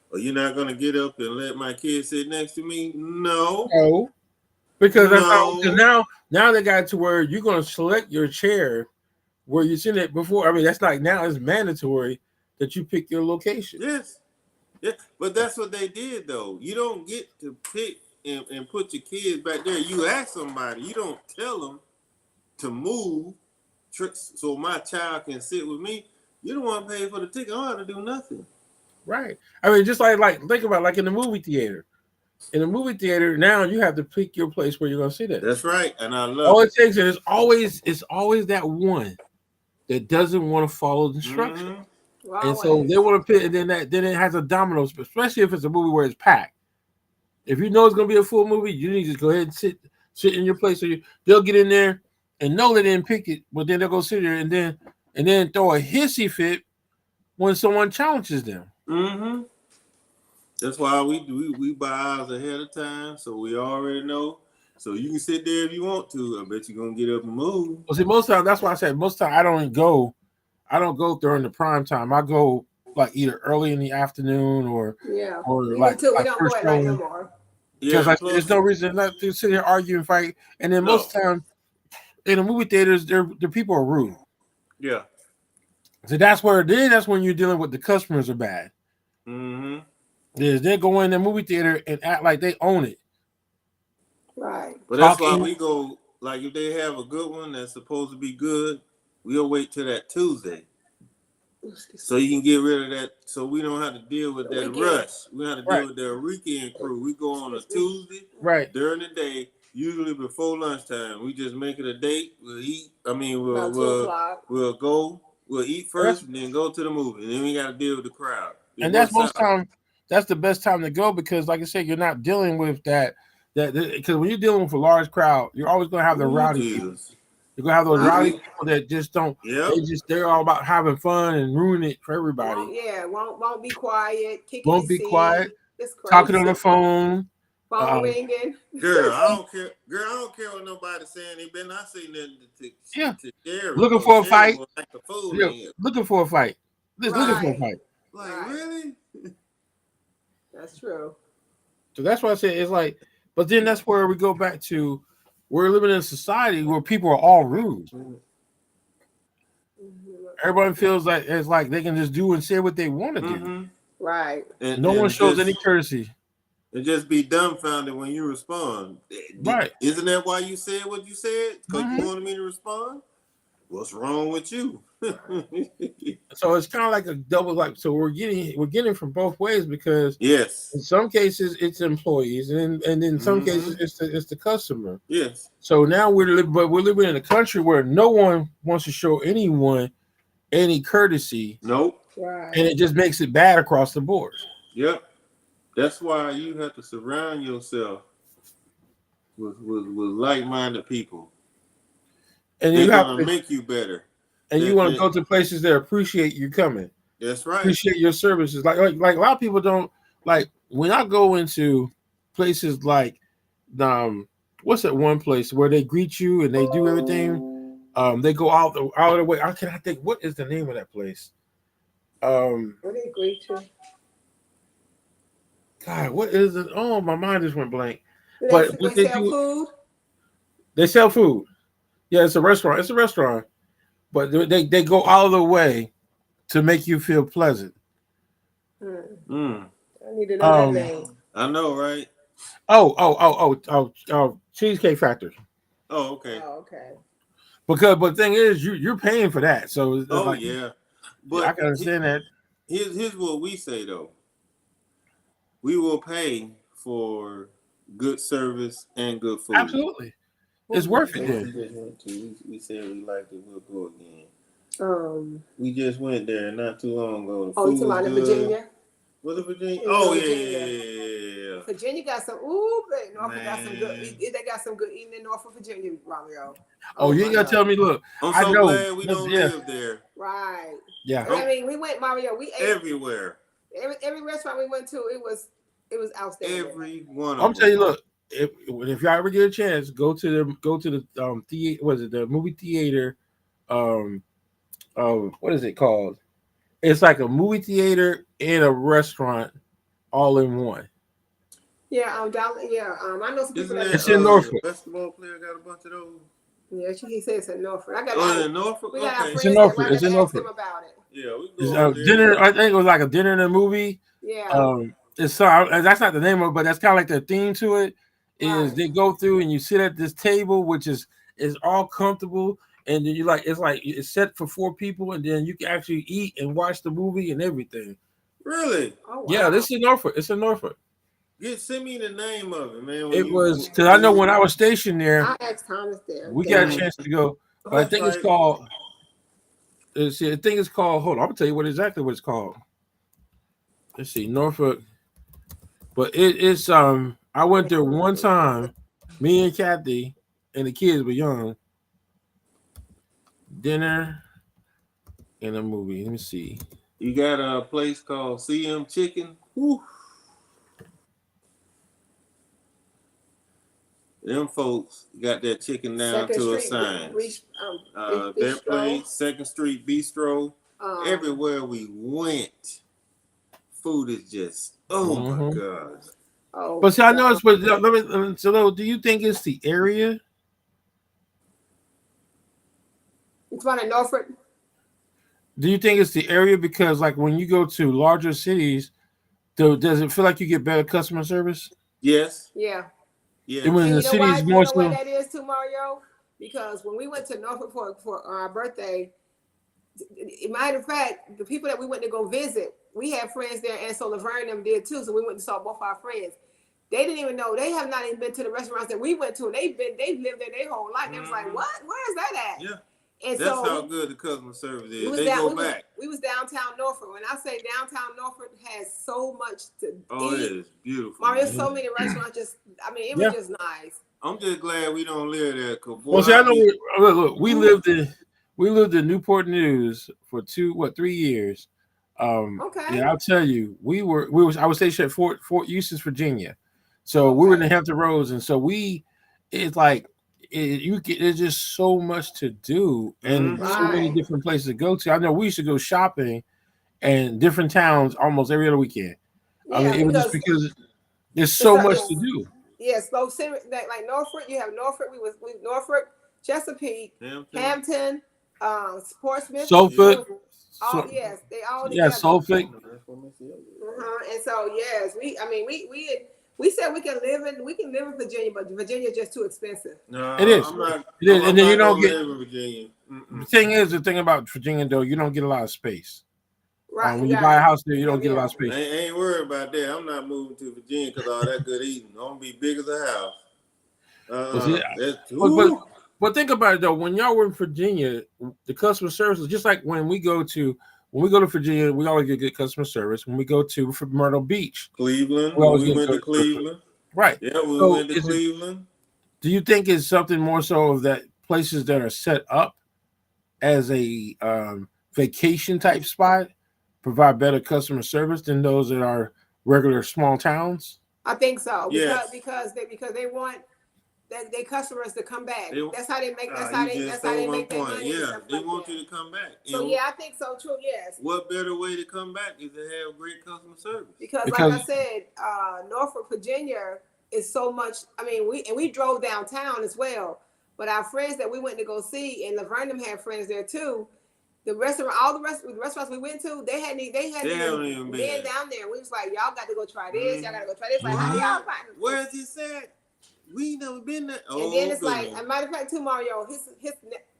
Or you're not gonna get up and let my kid sit next to me? No. No. Because No. now they got to where you're gonna select your chair where you've seen it before. I mean, that's like now it's mandatory that you pick your location. Yes. Yeah. But that's what they did though. You don't get to pick and put your kids back there. You ask somebody, you don't tell them to move so my child can sit with me. You don't want to pay for the ticket. I don't have to do nothing. Right. I mean, just like think about like in the movie theater. In the movie theater, now you have to pick your place where you're gonna sit at. That's right, and I love all it takes is always that one that doesn't want to follow the instructions, and so they want to pick, and then it has a domino, especially if it's a movie where it's packed. If you know it's gonna be a full movie, you need to go ahead and sit in your place. So they'll get in there and know they didn't pick it, but then they'll go sit there and then throw a hissy fit when someone challenges them. Mm-hmm. That's why we buy ours ahead of time, so we already know. So you can sit there if you want to. I bet you're gonna get up and move. Well, see, most time that's why I said most time I don't go during the prime time. I go like either early in the afternoon or like we don't go at night no more. Because there's no reason not to sit here argue and fight. And then most time in the movie theaters, the people are rude. Yeah. So that's when you're dealing with the customers are bad. Mm-hmm. They go in the movie theater and act like they own it. Right. But that's why we go, like if they have a good one that's supposed to be good, we'll wait till that Tuesday. So you can get rid of that, so we don't have to deal with that rush. We have to deal with their weekend crew. We go on a Tuesday during the day, usually before lunchtime. We just make it a date. We'll eat. I mean, we'll eat first and then go to the movie. And then we got to deal with the crowd. And that's most time. That's the best time to go because, like I said, you're not dealing with that because when you're dealing with a large crowd, you're always going to have the rowdy people. You're going to have those rowdy people that just don't. They're all about having fun and ruining it for everybody. Won't be quiet. Won't be quiet. Talking on the phone. Phone ringing. Girl, I don't care. Girl, I don't care what nobody's saying. They better not say nothing to share. Looking for a fight. Like the fool looking for a fight. Looking for a fight. Like really? That's true. So that's why I say it's like, but then that's where we go back to we're living in a society where people are all rude. Everybody feels like it's like they can just do and say what they want to do. Right. And no one shows any courtesy. And just be dumbfounded when you respond. Right. Isn't that why you said what you said? Because you wanted me to respond? What's wrong with you? So it's kind of like a double so we're getting from both ways because in some cases it's employees and in some cases it's the customer. Yes. So now we're living in a country where no one wants to show anyone any courtesy. Nope. Right. And it just makes it bad across the board. Yep. That's why you have to surround yourself with like-minded people. And you have to make you better. And you want to go to places that appreciate you coming. That's right. Appreciate your services. Like a lot of people don't like when I go into places like what's that one place where they greet you and they do everything? They go out of the way. I think what is the name of that place? Where they greet you. God, what is it? Oh, my mind just went blank. They sell food? They sell food. Yeah, it's a restaurant. It's a restaurant. But they go out of the way to make you feel pleasant. I need to know that name. I know, right? Oh, Cheesecake Factory. Oh, okay. But the thing is, you're paying for that. So but I can understand that. Here's what we say though. We will pay for good service, and good food. Absolutely. It's worth it then. We just went to. We said we liked it. We'll go again. We We just went there not too long ago. The oh, you food talking about was in good. Virginia? Was it Virginia? It was Oh, Virginia. yeah. Virginia got some. Ooh, but Norfolk got some good. Man. They got some good eating in Norfolk, Virginia, Romeo. Oh, you my ain't gotta God. tell me. Look, I'm I so know. glad we don't Yeah. live there. Right. Yeah. I mean, we went, Mario. We ate Everywhere. every restaurant we went to. It was outstanding. Every one I'm of telling you, them. look, if y'all ever get a chance, go to the theater. Was it the movie theater? What is it called? It's like a movie theater and a restaurant all in one. Yeah. Yeah. I know some people Isn't that. It's in Norfolk. the basketball player got a bunch of those? Yeah, he says it's in Norfolk. I got. Oh, in Norfolk? We got our Okay. It's in friends Norfolk. there. It's I in got to ask Norfolk. them about it. Yeah, we It's, go over there. dinner. I think it was like a dinner and a movie. Yeah. It's so that's not the name of it, but that's kind of like the theme to it. Is Right. they go through and you sit at this table, which is all comfortable, and then it's set for 4 people, and then you can actually eat and watch the movie and everything. Really? Oh wow. Yeah, this is Norfolk. It's in Norfolk. Send me the name of it, man. It was because I know when I was stationed there, I asked Thomas there. we got a chance to go, but I think it's called. Let's see, I think it's called. Hold on, I'm gonna tell you exactly what it's called. Let's see, Norfolk. But it's I went there one time, me and Kathy, and the kids were young. Dinner and a movie. Let me see. You got a place called CM Chicken. Whew. Them folks got that chicken down Second to a Street science. That Bistro. place, Second Street Bistro. Everywhere we went, food is just my god. Oh, but see, I know it's. But so, do you think it's the area? It's one in Norfolk. Do you think it's the area because, like, when you go to larger cities, does it feel like you get better customer service? Yes. Yeah. Yeah. And when And the city's more why so. that is too, Mario? Because when we went to Norfolk for our birthday, matter of fact, the people that we went to go visit, we had friends there, and so Laverne and them did too. So we went and saw both our friends. They didn't even know. They have not even been to the restaurants that we went to. They've lived there their whole life. They was like, what? Where is that at? Yeah. And that's so how good the customer service is. We was downtown Norfolk. When I say downtown Norfolk has so much to eat. It is beautiful. Mario, so many restaurants. It was just nice. I'm just glad we don't live there. Well, see, I know. Look, we lived in Newport News for 3 years. Okay. Yeah, I'll tell you, I was stationed at Fort Eustis, Virginia, so we were in the Hampton Roads, and so it's like there's just so much to do and so many different places to go to. I know we used to go shopping in different towns almost every other weekend. Yeah, I mean, it was just because there's so much to do. Yes, like Norfolk, you have Norfolk. We Norfolk, Chesapeake, Hampton, Portsmouth, Suffolk. They all together. Suffolk. And so we said we can live in Virginia, but Virginia is just too expensive. No, it is. It is, and then you don't get. Virginia. The thing about Virginia though, you don't get a lot of space. Right. When you buy a house there, you don't get a lot of space. I ain't worried about that. I'm not moving to Virginia because all that good eating. I'm gonna be big as a house. But think about it though. When y'all were in Virginia, the customer service is just like when we go to Virginia, we always get good customer service. When we go to Myrtle Beach, Cleveland, we went to Cleveland. Right. Yeah, we went to Cleveland. Do you think it's something more so of that places that are set up as a vacation type spot provide better customer service than those that are regular small towns? I think so. Yes. Because they want their customers to come back. That's how they make their money. Yeah, they want you to come back. So I think so too. Yes. What better way to come back is to have great customer service? Because like I said, Norfolk, Virginia is so much. I mean, we drove downtown as well. But our friends that we went to go see, and Laverne had friends there too. The restaurants we went to, they hadn't even been down there. We was like, y'all got to go try this. Y'all got to go try this. Like, how y'all find it? Where is this at? We never been there. And then it's like, a matter of fact, too, Mario, his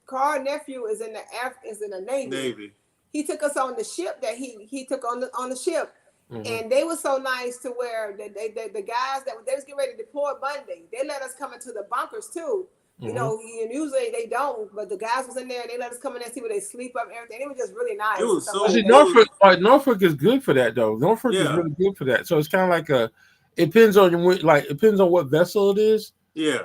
Carl nephew is in the Navy. He took us on the ship that he took on the ship, Mhm. And they were so nice to where the guys that they was getting ready to deploy Monday, they let us come into the bunkers too. You Mhm. know, and usually they don't, but the guys was in there and they let us come in and see where they sleep up and everything. It was just really nice It and was stuff so But like see, it that. was Norfolk is good for that though. Norfolk is yeah, really good for that. So it's kind of like it depends on it depends on what vessel it is. yeah,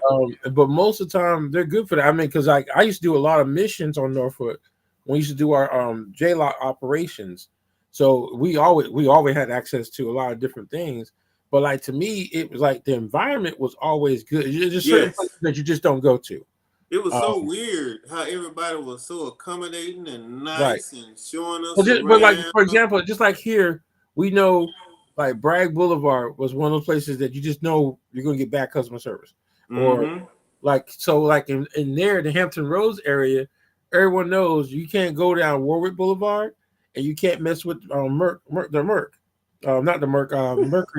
But most of the time they're good for that. I mean, because like I used to do a lot of missions on Norfolk when we used to do our JLOC operations. So we always had access to a lot of different things. But like to me, it was like the environment was always good. There's just certain places yes. that you just don't go to. It was so Um, weird how everybody was so accommodating and right. nice and showing us But like around. for example, just like here, we know like Bragg Boulevard was one of those places that you just know you're gonna get bad customer service. Or Mm-hmm. like in there, the Hampton Roads area, everyone knows you can't go down Warwick Boulevard and you can't mess with not the Merc,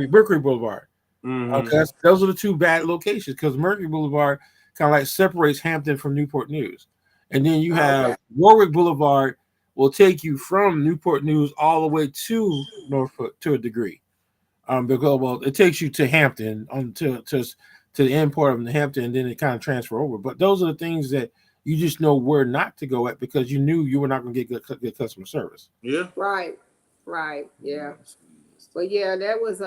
Mercury Boulevard. Mm-hmm. Because those are the two bad locations. Because Mercury Boulevard kind of like separates Hampton from Newport News, and then you Okay. have Warwick Boulevard will take you from Newport News all the way to Norfolk to a degree. Because well, it takes you to Hampton to the end part of the Hampton, and then it kind of transfer over. But those are the things that you just know where not to go at because you knew you were not going to get good customer service. Yeah. Right. Right. Yeah. But yeah, that was it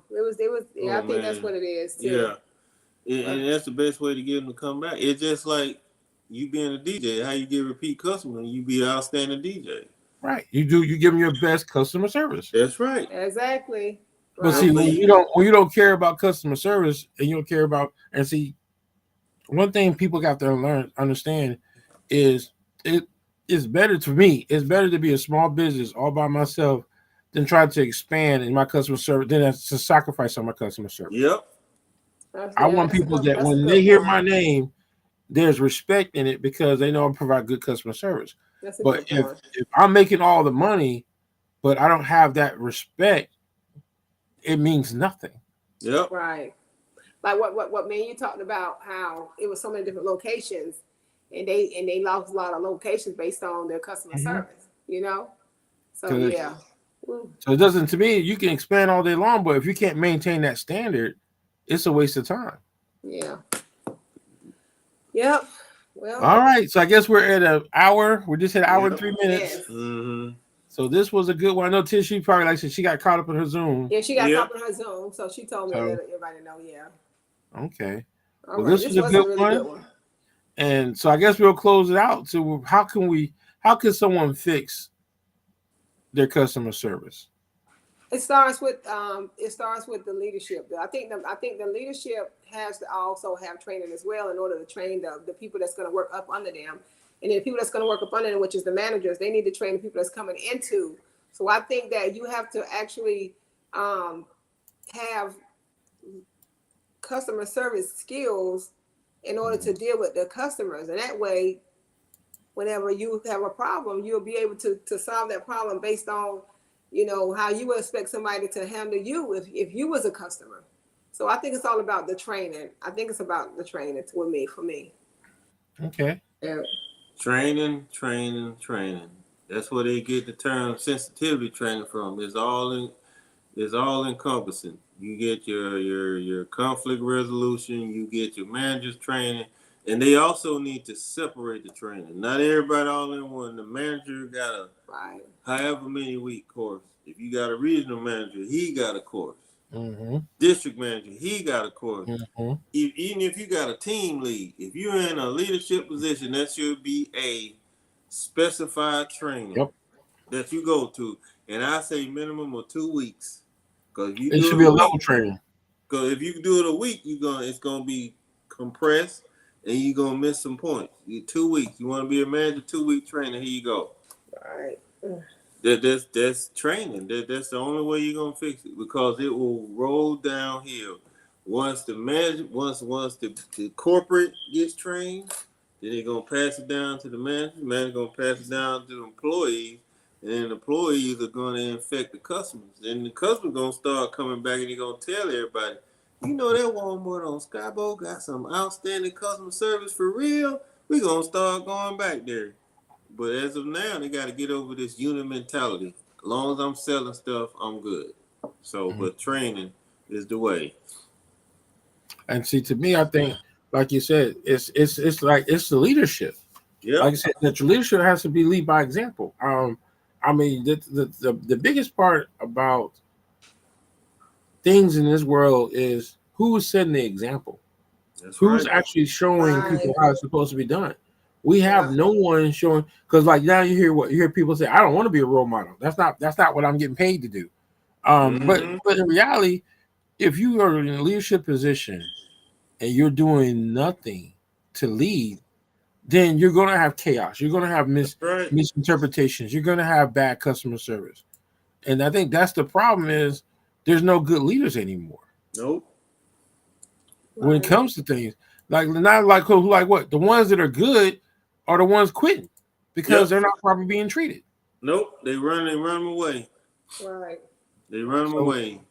was yeah, Oh I think that's man. what it is too. Yeah. And that's the best way to get them to come back. It's just like you being a DJ. How you get repeat customer? You be an outstanding DJ. Right? You give them your best customer service. That's right. Exactly. But Don't see, Right. think. when you don't care about customer service and you don't care about and see one thing people got to understand is it it's better to me. It's better to be a small business all by myself than try to expand in my customer service. Then that's to sacrifice on my customer service. Yep. I want people that That's a when they good hear my point. name, there's respect in it because they know I provide good customer service. That's a But good if point. if I'm making all the money, but I don't have that respect, it means nothing. Yep. Right. Like what me and you talked about how it was so many different locations and they lost a lot of locations based on their customer Mhm. service, you know? So Because yeah. Woo. so it doesn't to me. You can expand all day long, but if you can't maintain that standard, it's a waste of time. Yeah. Yep. Well, All right, so I guess we're at an hour. We just hit an hour and Yep. 3 minutes. yes. Mm-hmm. So this was a good one. I know Tish, she probably like said she got caught up in her Zoom. Yeah, she got Yep. caught in her Zoom, so she told me to So let everybody know. Yeah. okay, All well right. this This was a was a good really good one, one. and so I guess we'll close it out. So how can someone fix their customer service? It starts with the leadership. I think the leadership has to also have training as well in order to train the people that's going to work up under them, and then the people that's going to work up under them, which is the managers. They need to train the people that's coming into. So I think that you have to actually have customer service skills in order to deal with the customers, and that way, whenever you have a problem, you'll be able to solve that problem based on how you would expect somebody to handle you if you was a customer. So I think it's all about the training. I think it's about the training with me for me. Okay, Yeah. Training, training, training. That's where they get the term sensitivity training from. It's all encompassing. You get your conflict resolution, you get your manager's training, and they also need to separate the training. Not everybody all in one. The manager got a Right. however many week course. If you got a regional manager, he got a course. mm-hmm. District manager, he got a course. Mm-hmm. Even if you got a team lead, if you're in a leadership position, that should be a specified training Yep, that you go to. And I say minimum of 2 weeks. Because if you it do should it be a a level week, training. because if you do it a week, it's gonna be compressed and you're gonna miss some points. 2 weeks. You want to be a manager, 2 week training, here you go. Right. That's training. That's the only way you're gonna fix it because it will roll downhill. Once the manager, once the corporate gets trained, then they're gonna pass it down to the manager. The manager gonna pass it down to the employees, and then the employees are gonna infect the customers. And the customer gonna start coming back and they're gonna tell everybody, you know that Walmart on Skybo got some outstanding customer service for real. We gonna start going back there. But as of now, they got to get over this unit mentality. As long as I'm selling stuff, I'm good. So, Mhm. but training is the way. And see, to me, I think, like you said, it's like it's the leadership. Like Yep. I said, that your leadership has to be lead by example. I mean, the biggest part about things in this world is who is setting the example, That's who's right. actually showing people Right. how it's supposed to be done. We have Yeah. no one showing, because like now you hear people say, "I don't want to be a role model. That's not what I'm getting paid to do." Mhm. But in reality, if you are in a leadership position and you're doing nothing to lead, then you're going to have chaos. You're going to have That's right. misinterpretations. You're going to have bad customer service. And I think that's the problem is there's no good leaders anymore Nope. when it Right. comes to things. Like not like who like what? The ones that are good are the ones quitting because Yep. they're not properly being treated. Nope. They run them away. Right. They run them So away.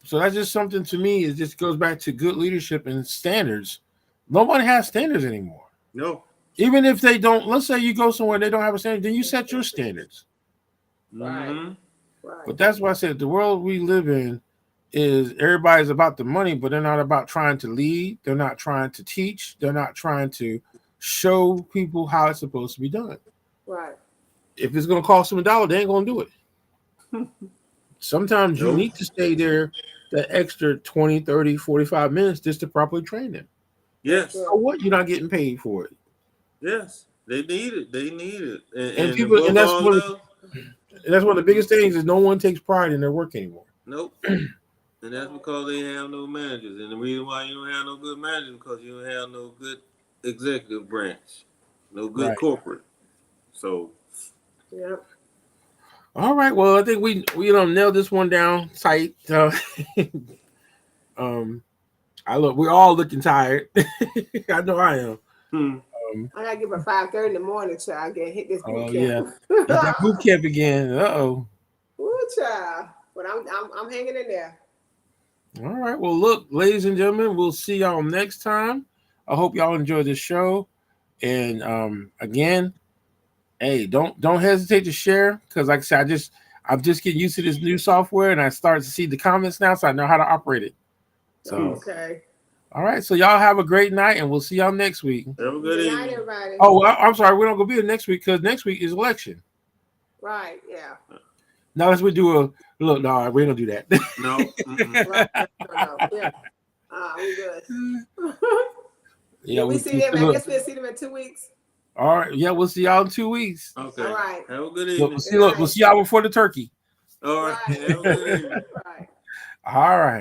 so that's just something to me. It just goes back to good leadership and standards. No one has standards anymore. No. Even if they don't, let's say you go somewhere they don't have a standard, then you set your standards. Right. Mhm. Right. But that's why I said the world we live in is everybody's about the money, but they're not about trying to lead. They're not trying to teach. They're not trying to show people how it's supposed to be done. Right. If it's going to cost them $1, they ain't going to do it. Sometimes you Nope. need to stay there that extra 20, 30, 45 minutes just to properly train them. Yes. So what? You're not getting paid for it. Yes. They need it. They need it. And And people, and above all else, that's one of the biggest things is no one takes pride in their work anymore. nope. And that's because they have no managers. And the reason why you don't have no good managers because you don't have no good executive branch, no good Right. corporate. So Yep. All right. Well, I think we nailed this one down tight. We're all looking tired. I know I am. I gotta give her 5:30 in the morning, child. Get hit this Oh boot yeah, camp. that boot camp again. Uh-oh. Ooh, child. But I'm hanging in there. All right. Well, look, ladies and gentlemen, we'll see y'all next time. I hope y'all enjoy the show. And again, hey, don't hesitate to share because, like I said, I'm just getting used to this new software, and I start to see the comments now, so I know how to operate it. So, Okay. all right. So y'all have a great night, and we'll see y'all next week. have a good Good night, evening. everybody. Oh, I'm sorry, we're not gonna be here next week because next week is election. Right. Yeah. Now let's we do a look. No, we don't do that. No. Mm-mm. Right. No. Yeah. We good. Yeah, we see them. I guess we'll see them in 2 weeks. All right. Yeah, we'll see y'all in 2 weeks. Okay. All right. Have a good Look, evening. we'll see y'all before the turkey. All right. Right. Have a good evening. Right. All right.